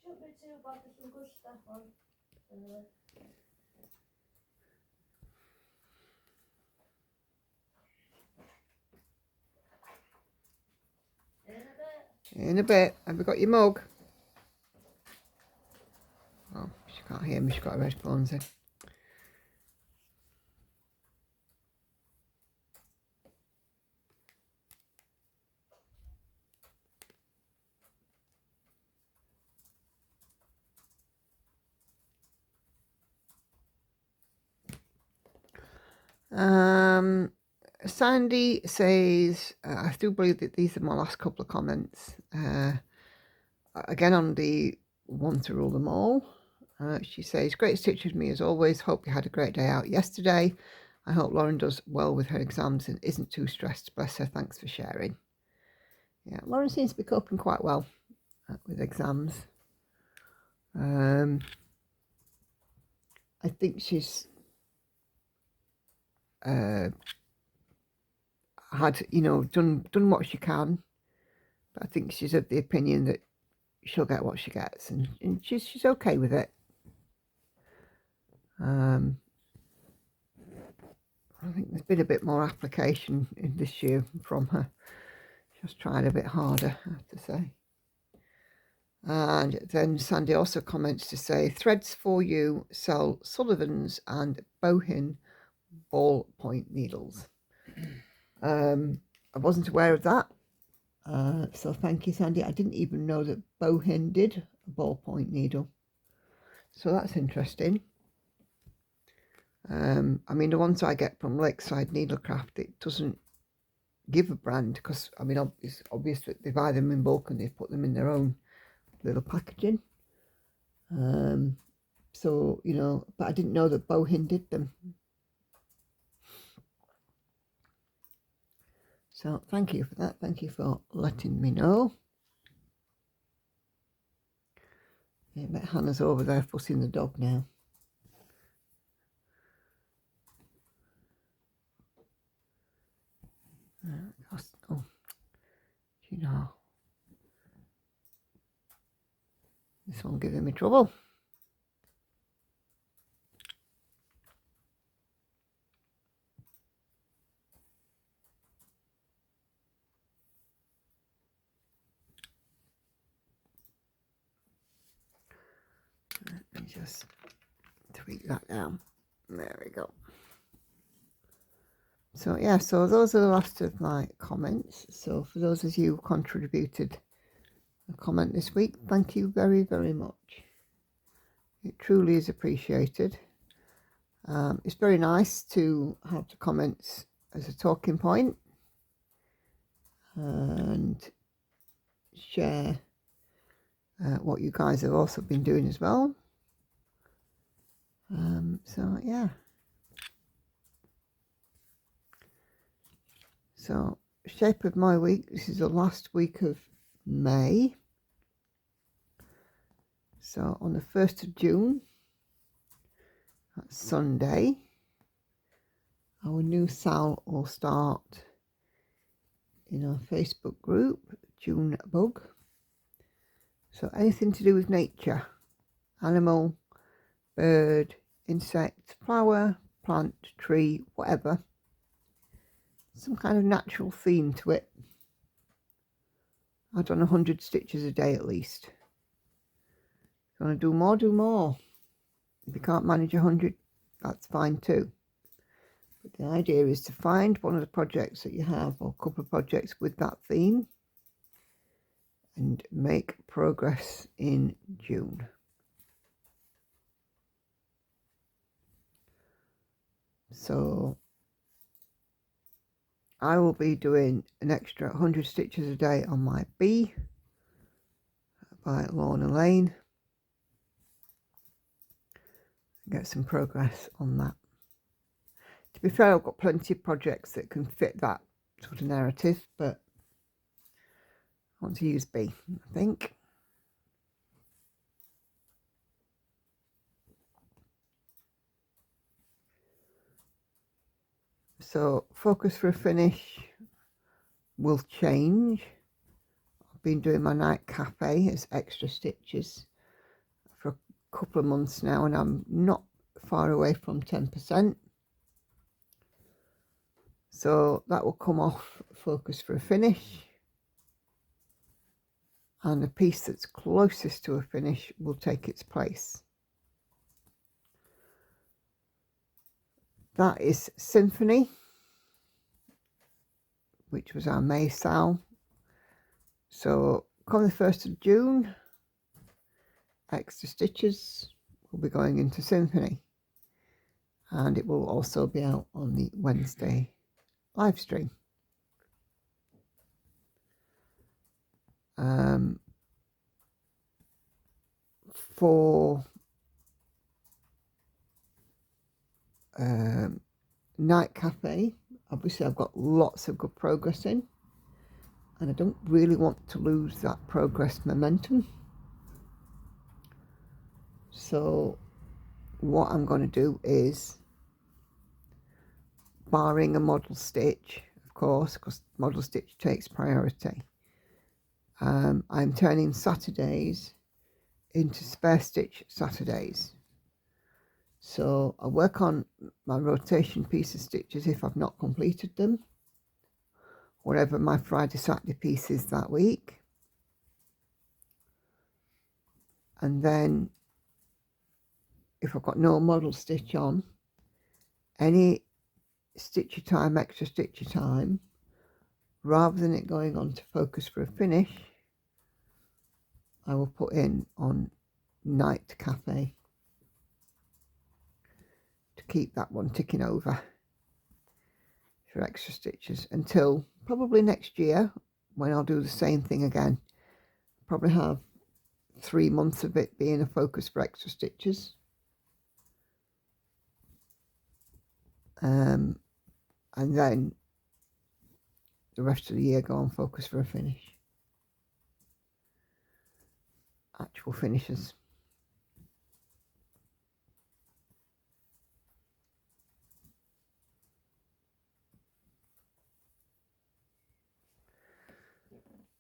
Shouldn't be too bad, there's some good stuff on. Anyway. In a bit. Have we got your mug? Oh, she can't hear me. She's got her headphones in. Sandy says, I still believe that these are my last couple of comments. Again, on the One to Rule Them All. She says, great stitch with me as always. Hope you had a great day out yesterday. I hope Lauren does well with her exams and isn't too stressed. Bless her. Thanks for sharing. Yeah, Lauren seems to be coping quite well with exams. I think she's had, you know, done what she can But I think she's of the opinion that she'll get what she gets, and she's okay with it. I think there's been a bit more application in this year from her. She's tried a bit harder, I have to say. And then Sandy also comments to say, Threads for You sell Sullivan's and Bohin ballpoint needles. I wasn't aware of that. So thank you, Sandy. I didn't even know that Bohin did a ballpoint needle. So that's interesting. I mean, the ones I get from Lakeside Needlecraft, it doesn't give a brand because, I mean, it's obvious that they buy them in bulk and they put them in their own little packaging. So, you know, but I didn't know that Bohin did them. So thank you for that. Thank you for letting me know. Yeah, I bet Hannah's over there fussing the dog now. Oh, you know, this one giving me trouble. Let me just tweak that down. There we go. So yeah, so those are the last of my comments. So for those of you who contributed a comment this week, thank you very, very much. It truly is appreciated. It's very nice to have the comments as a talking point and share what you guys have also been doing as well. So yeah. So, shape of my week, this is the last week of May. So, on the 1st of June, that's Sunday, our new sale will start in our Facebook group, June Bug. So, anything to do with nature, animal, bird, insect, flower, plant, tree, whatever. Some kind of natural theme to it. I've done 100 stitches a day at least. If you want to do more, do more. If you can't manage 100, that's fine too. But the idea is to find one of the projects that you have, or a couple of projects with that theme, and make progress in June. So I will be doing an extra 100 stitches a day on my bee by Lorna Laine. Get some progress on that. To be fair, I've got plenty of projects that can fit that sort of narrative, but I want to use bee, I think. So focus for a finish will change. I've been doing my night cafe as extra stitches for a couple of months now, and I'm not far away from 10%. So that will come off focus for a finish, and the piece that's closest to a finish will take its place. That is Symphony, which was our May sale. So come the 1st of June, extra stitches will be going into Symphony, and it will also be out on the Wednesday live stream. For Night Cafe, obviously I've got lots of good progress in, and I don't really want to lose that progress momentum. So what I'm going to do is, barring a model stitch, of course, because model stitch takes priority, I'm turning Saturdays into spare stitch Saturdays. So I work on my rotation piece of stitches if I've not completed them, whatever my Friday, Saturday piece is that week. And then if I've got no model stitch on, any stitchy time, extra stitchy time, rather than it going on to focus for a finish, I will put in on night cafe to keep that one ticking over for extra stitches until probably next year, when I'll do the same thing again. Probably have 3 months of it being a focus for extra stitches, and then the rest of the year go on focus for a finish, actual finishes.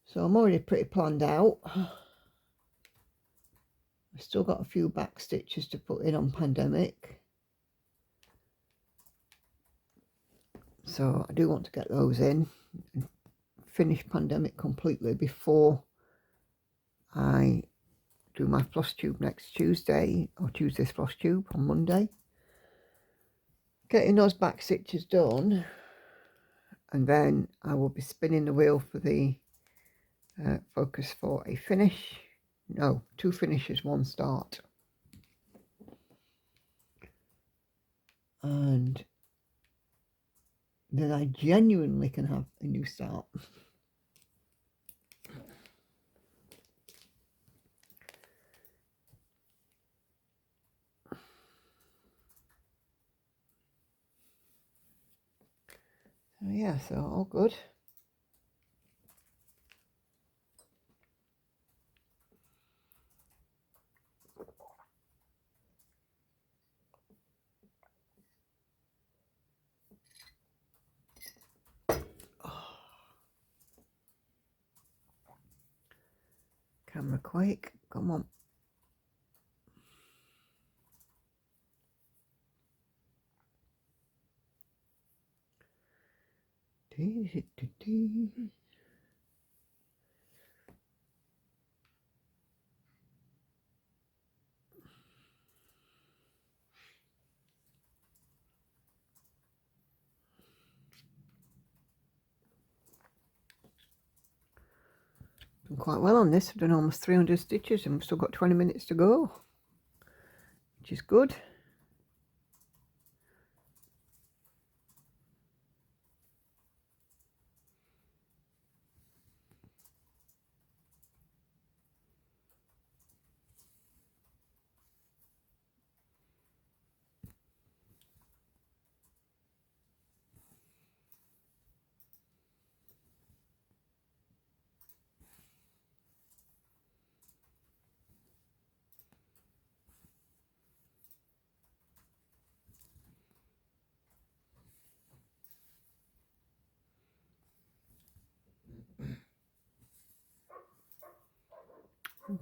So I'm already pretty planned out. I've still got a few back stitches to put in on Pandemic, so I do want to get those in and finish Pandemic completely before I do my Flosstube next Tuesday, or Tuesday's Flosstube on Monday. Getting those back stitches done, and then I will be spinning the wheel for the focus for a finish. No, 2 finishes, 1 start. And then I genuinely can have a new start. So yeah, so all good. Camera quake, come on. Done quite well on this. I've done almost 300 stitches and we've still got 20 minutes to go, which is good.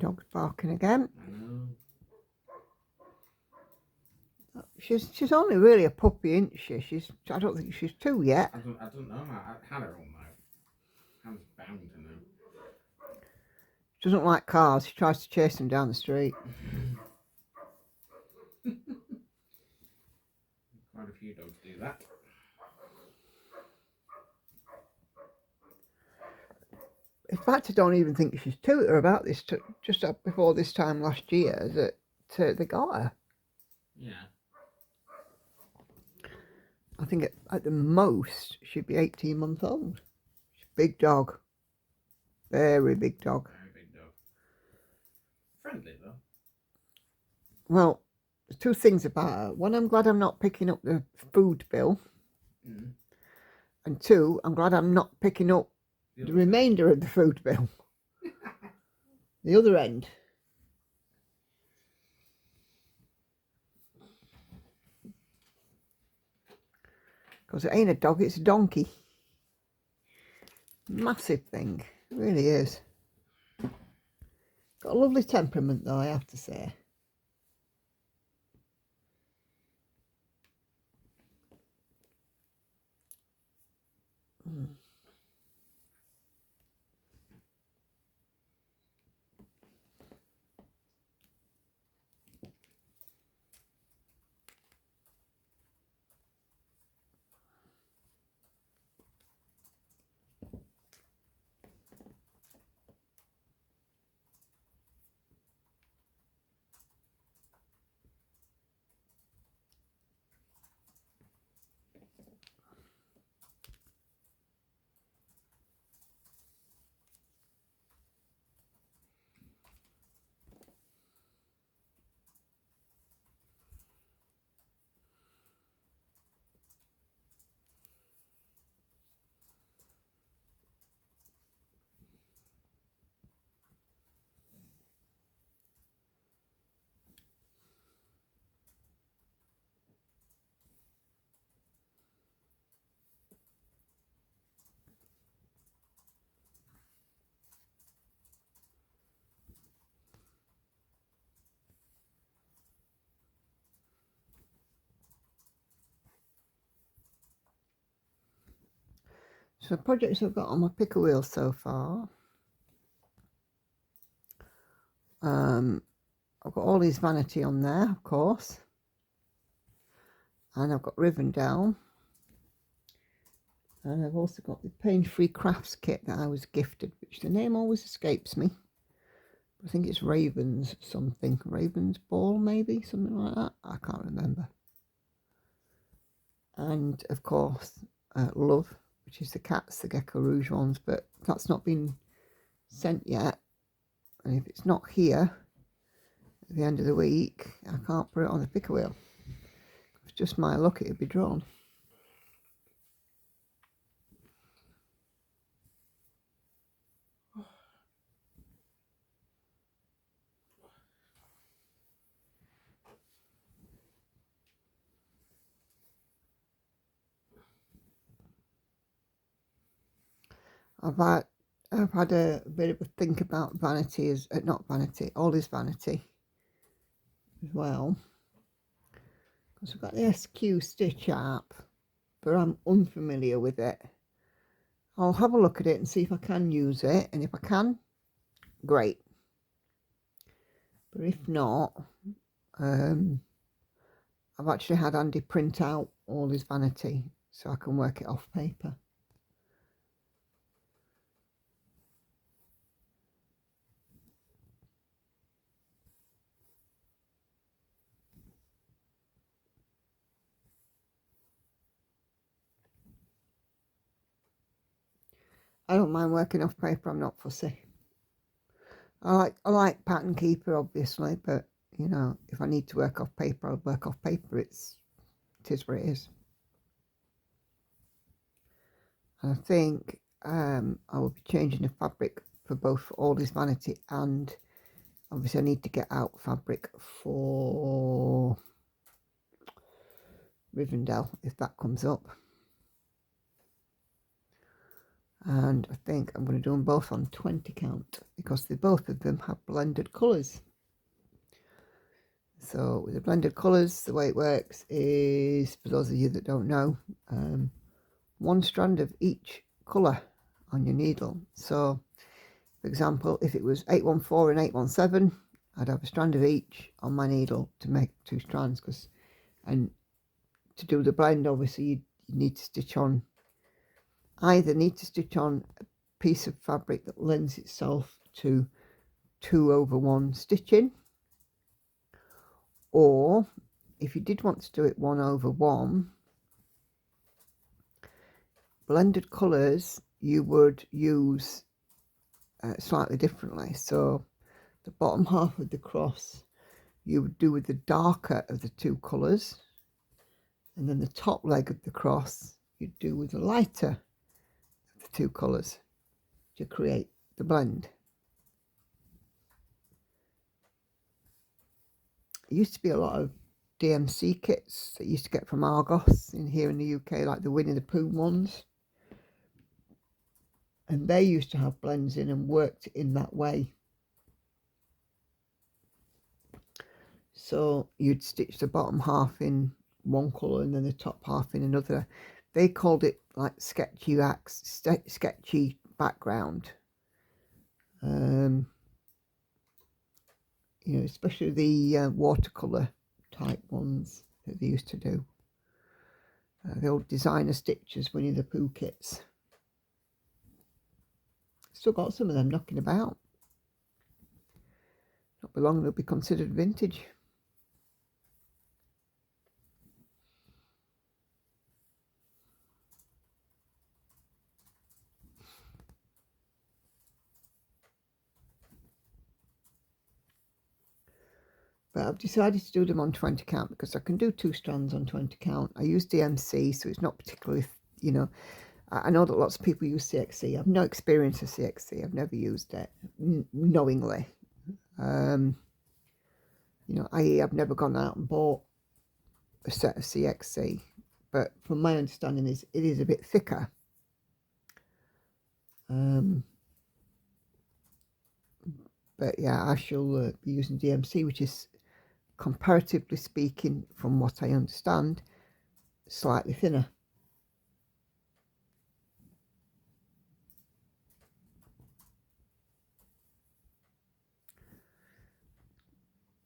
Dog's barking again. I know. She's only really a puppy, isn't she? I don't think she's 2 yet. I don't know. Hannah will know. Hannah's bound to know. She doesn't like cars. She tries to chase them down the street. Quite a few dogs do that. In fact, I don't even think she's 2 at her about this. Just up before this time last year that they got her. Yeah. I think at the most she'd be 18 months old. She's a big dog. Very big dog. Very big dog. Friendly though. Well, there's 2 things about her. One, I'm glad I'm not picking up the food bill. Mm. And 2, I'm glad I'm not picking up the remainder of the food bill. The other end. Because it ain't a dog, it's a donkey. Massive thing. It really is. got a lovely temperament though, I have to say. So the projects I've got on my picker wheel so far, I've got all these Vanity on there, of course, and I've got Rivendell, and I've also got the Paine Free Crafts kit that I was gifted, which the name always escapes me. I think it's Ravens something, Ravens Ball maybe, something like that, I can't remember. And of course Love, which is the cats, the Geckorouge ones, but that's not been sent yet, and if it's not here at the end of the week, I can't put it on the picker wheel. It's just my luck it'd be drawn. I've had a bit of a think about Vanity, as not Vanity, all this Vanity as well, because I've got the SQ Stitch app, but I'm unfamiliar with it. I'll have a look at it and see if I can use it, and if I can, great. But if not, I've actually had Andy print out all his Vanity so I can work it off paper. I don't mind working off paper, I'm not fussy. I like Pattern Keeper obviously, but you know, if I need to work off paper, I'll work off paper. It is what it is. And I think I will be changing the fabric for both all this Vanity, and obviously I need to get out fabric for Rivendell if that comes up. And I think I'm going to do them both on 20 count because both of them have blended colours. So with the blended colours, the way it works is, for those of you that don't know, one strand of each colour on your needle. So for example, if it was 814 and 817, I'd have a strand of each on my needle to make 2 strands, and to do the blend obviously you need to stitch on, either need to stitch on a piece of fabric that lends itself to 2/1 stitching, or if you did want to do it 1/1 blended colours, you would use slightly differently. So the bottom half of the cross you would do with the darker of the 2 colours, and then the top leg of the cross you'd do with the lighter of the 2 colours to create the blend. It used to be a lot of DMC kits that you used to get from Argos here in the UK, like the Winnie the Pooh ones, and they used to have blends in and worked in that way. So you'd stitch the bottom half in one colour and then the top half in another. They called it like sketchy background. You know, especially the watercolour type ones that they used to do. The old designer stitches, Winnie the Pooh kits. Still got some of them knocking about. Not be long they'll be considered vintage. But I've decided to do them on 20 count because I can do 2 strands on 20 count. I use DMC, so it's not particularly, you know, I know that lots of people use CXC. I've no experience of CXC. I've never used it knowingly. You know, i.e. I've never gone out and bought a set of CXC. But from my understanding is it is a bit thicker. But yeah, I shall be using DMC, which is, comparatively speaking, from what I understand, slightly thinner.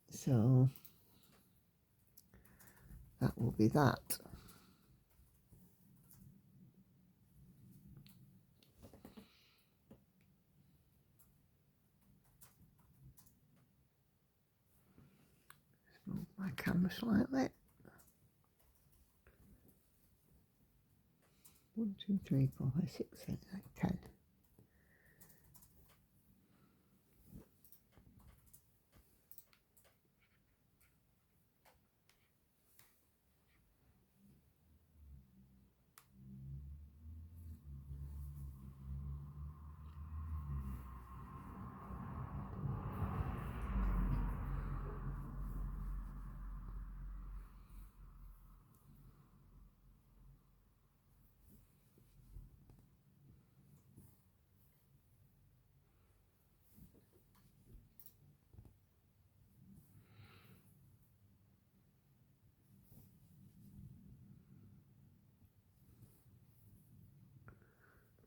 So that will be that. Move my camera slightly. 1, 2, 3, 4, 5, 6, 7, 8, 10.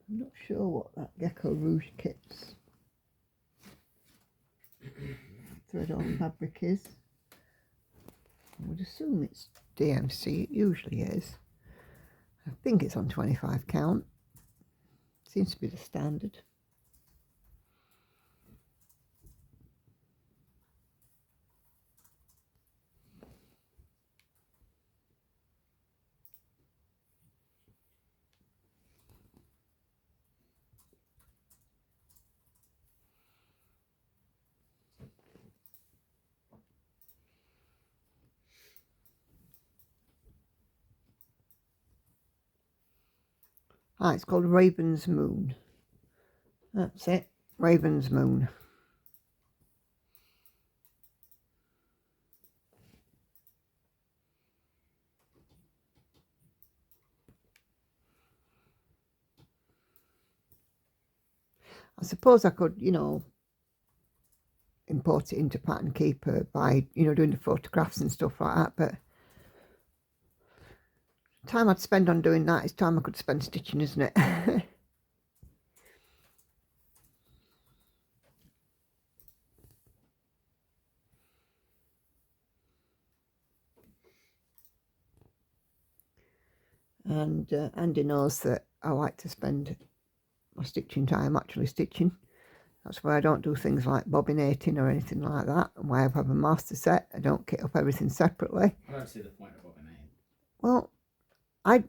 I'm not sure what that Geckorouge kit's thread on fabric is. I would assume it's DMC, it usually is. I think it's on 25 count. Seems to be the standard. Ah, it's called Raven's Moon. That's it, Raven's Moon. I suppose I could, you know, import it into Pattern Keeper by, you know, doing the photographs and stuff like that, but time I'd spend on doing that is time I could spend stitching, isn't it? And Andy knows that I like to spend my stitching time actually stitching. That's why I don't do things like bobbinating or anything like that, and why I have a master set. I don't kit up everything separately. I don't see the point of bobbinating. Well, I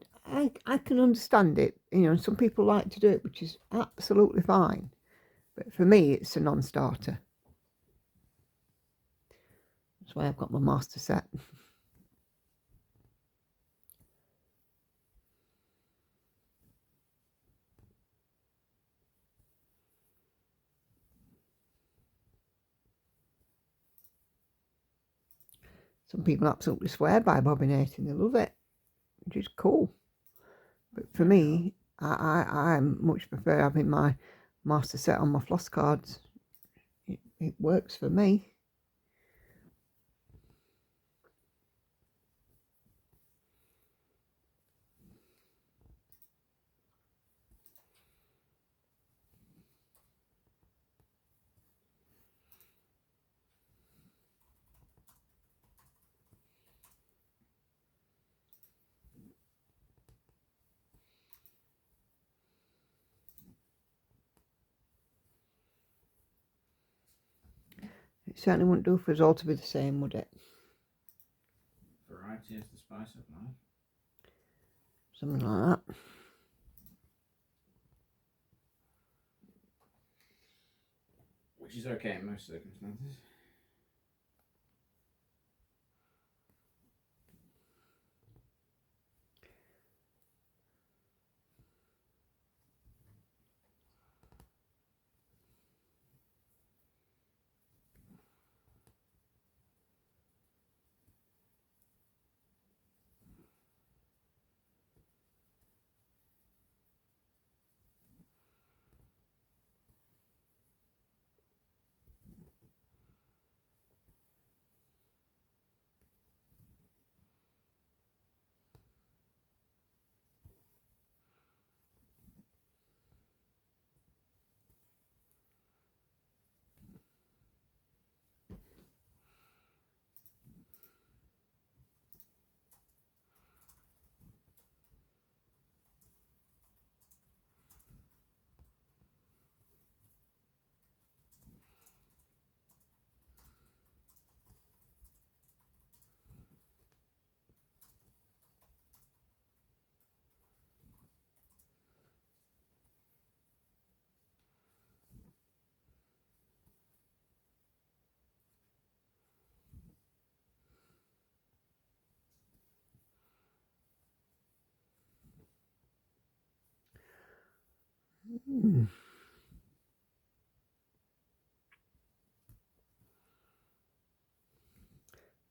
can understand it, you know, and some people like to do it, which is absolutely fine. But for me, it's a non-starter. That's why I've got my master set. Some people absolutely swear by bobbinating, they love it, which is cool. But for me, I much prefer having my master set on my floss cards. It works for me. It certainly wouldn't do for us all to be the same, would it? Variety is the spice of life. Something like that. Which is okay in most circumstances.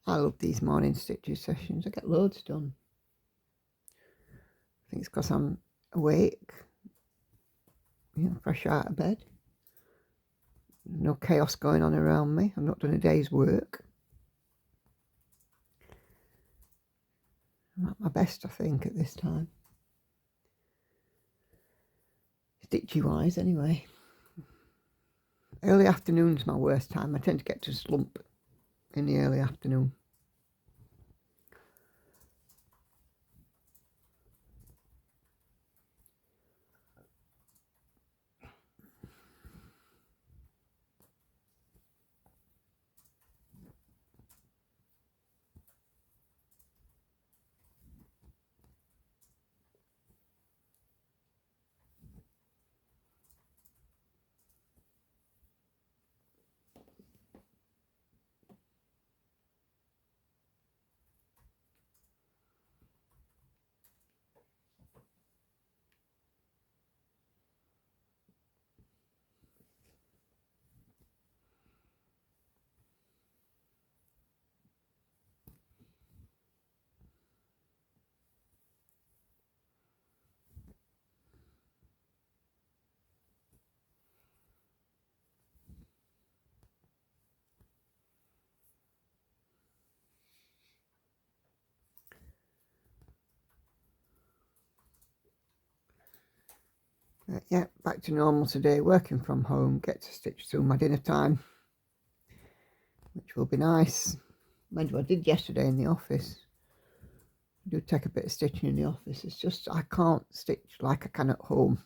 I love these morning stitches sessions. I get loads done. I think it's because I'm awake, fresh out of bed. No chaos going on around me. I've not done a day's work. I'm at my best, I think, at this time. Stitchy wise, anyway. Early afternoon's my worst time. I tend to get to slump in the early afternoon. Yeah, back to normal today, working from home, get to stitch through my dinner time, which will be nice. Mind you, I did yesterday in the office. I do take a bit of stitching in the office. It's just I can't stitch like I can at home.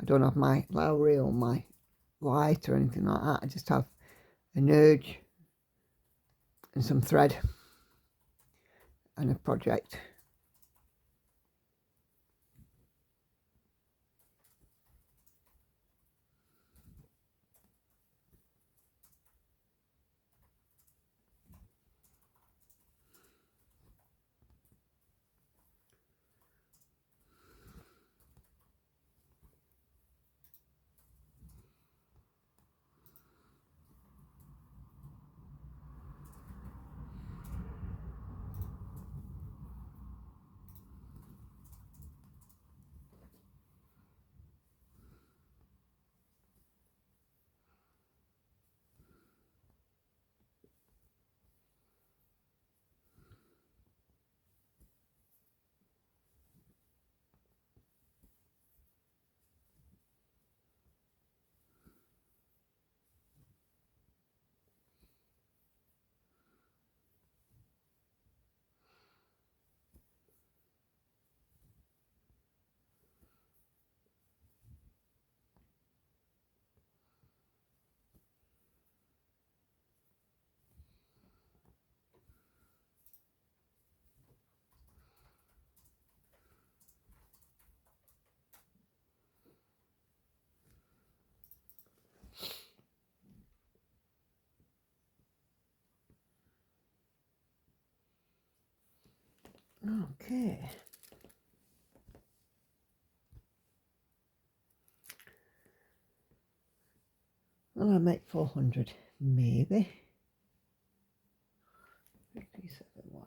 I don't have my Lowry or my light or anything like that. I just have an urge and some thread and a project. Okay. Well, I'll make 400, maybe. 371.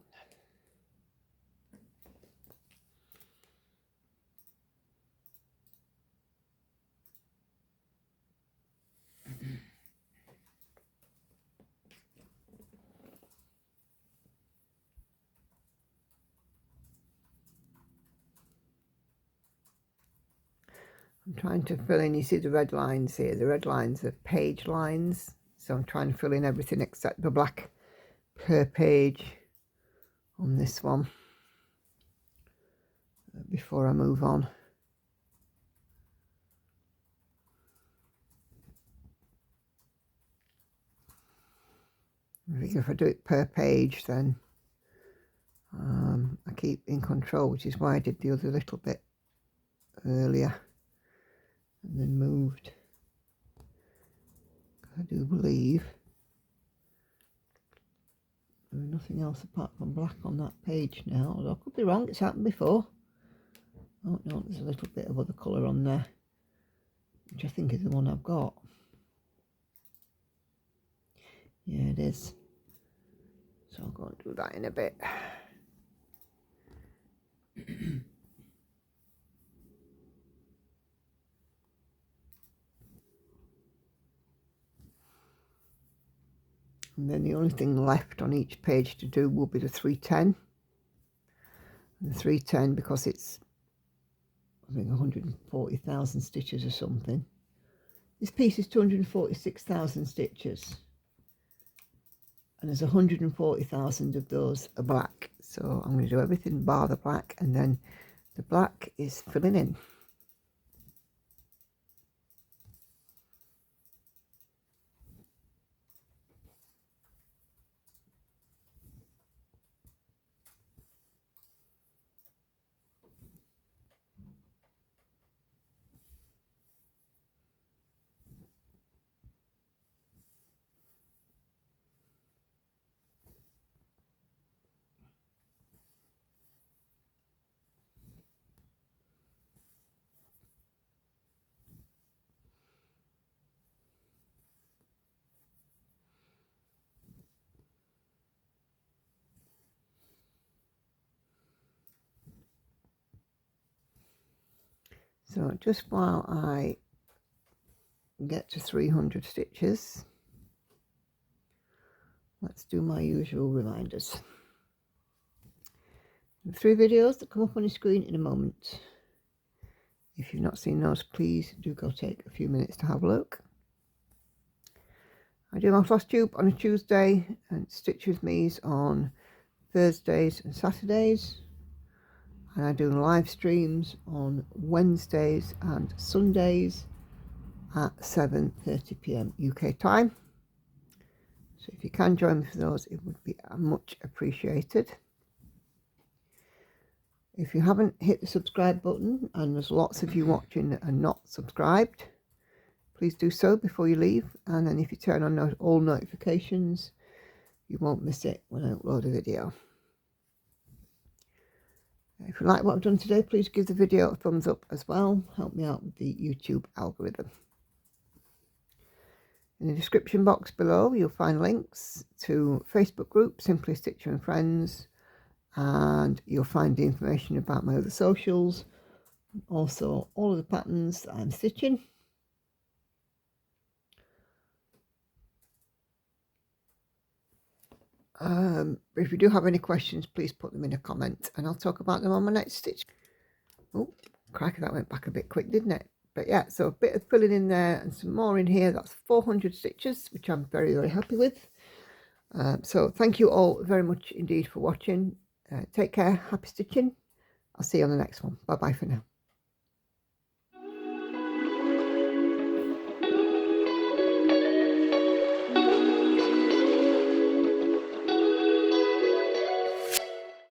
I'm trying to fill in, you see the red lines here, the red lines are page lines, so I'm trying to fill in everything except the black per page on this one before I move on. I think if I do it per page, then I keep in control, which is why I did the other little bit earlier and then moved. I do believe there's nothing else apart from black on that page now, although I could be wrong, it's happened before. Oh no, there's a little bit of other colour on there, which I think is the one I've got. Yeah, it is. So I'll go and do that in a bit. And then the only thing left on each page to do will be the 310. And the 310, because it's, I think, 140,000 stitches or something. This piece is 246,000 stitches. And there's 140,000 of those are black. So I'm going to do everything bar the black, and then the black is filling in. So just while I get to 300 stitches, let's do my usual reminders. The 3 videos that come up on your screen in a moment. If you've not seen those, please do go take a few minutes to have a look. I do my Flosstube on a Tuesday and Stitch With Me's on Thursdays and Saturdays. And I do live streams on Wednesdays and Sundays at 7:30 p.m. UK time. So if you can join me for those, it would be much appreciated. If you haven't hit the subscribe button, and there's lots of you watching that are not subscribed, please do so before you leave. And then if you turn on all notifications, you won't miss it when I upload a video. If you like what I've done today, please give the video a thumbs up as well. Help me out with the YouTube algorithm. In the description box below, you'll find links to Facebook group, Simply Stitcher and Friends, and you'll find the information about my other socials, also all of the patterns that I'm stitching. If you do have any questions, please put them in a comment and I'll talk about them on my next stitch. Oh, crikey, that went back a bit quick, didn't it? But yeah, so a bit of filling in there and some more in here. That's 400 stitches, which I'm very, very happy with. So thank you all very much indeed for watching. Take care, happy stitching. I'll see you on the next one. Bye bye for now.